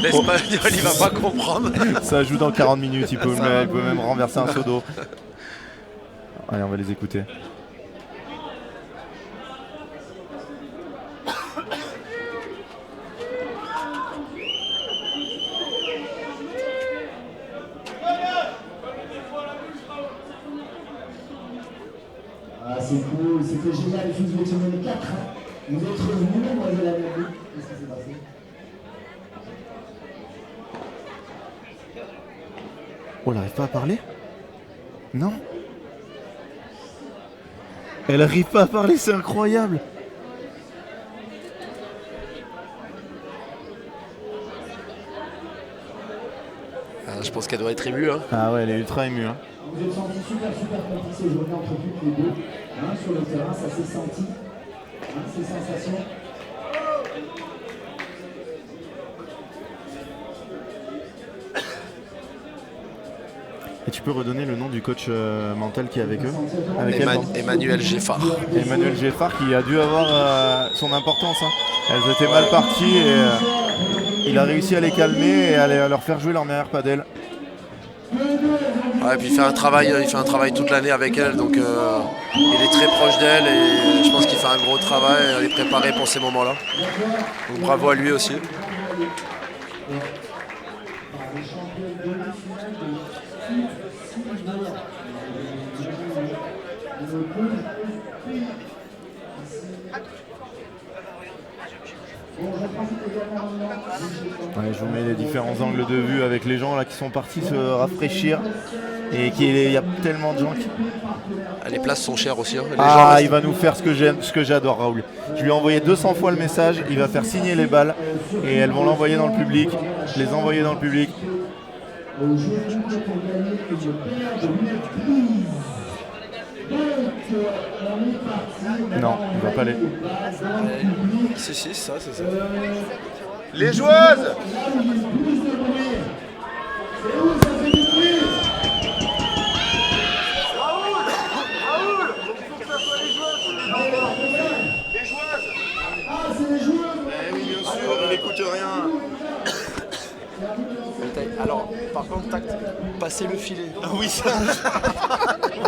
L'Espagnol, il va pas comprendre. Ça joue dans 40 minutes, il peut même renverser un seau d'eau. Allez, on va les écouter. Ah, c'est cool, c'était génial, vous étiez menés 4. Vous êtes revenus, moi je l'avais vu. Qu'est-ce qui s'est passé? Oh, elle n'arrive pas à parler? Non? Elle n'arrive pas à parler, c'est incroyable! Je pense qu'elle doit être émue. Hein. Ah ouais, elle est ultra émue. Hein. Vous êtes sentis super compliqués aujourd'hui entre toutes les deux. Sur le terrain, ça s'est senti. Ces sensations. Et tu peux redonner le nom du coach mental qui est avec eux? Avec Emmanuel Geffard. Emmanuel Geffard qui a dû avoir son importance. Hein. Elles étaient mal parties et il a réussi à les calmer et à leur faire jouer leur meilleur padel. Ouais, et puis il fait un travail toute l'année avec elle, donc il est très proche d'elle et je pense qu'il fait un gros travail, elle est préparée pour ces moments-là. Donc bravo à lui aussi. Ouais, je vous mets les différents angles de vue avec les gens là qui sont partis se rafraîchir et il y a tellement de gens qui... Les places sont chères aussi. Hein. Il va nous faire ce que j'adore, Raoul. Je lui ai envoyé 200 fois le message, il va faire signer les balles et elles vont l'envoyer dans le public, les envoyer dans le public. Non, il va pas aller. Si, ça, c'est ça. Les joueuses! Il n'écoute rien. Alors, par contre, passez le filet. Ah oui, ça.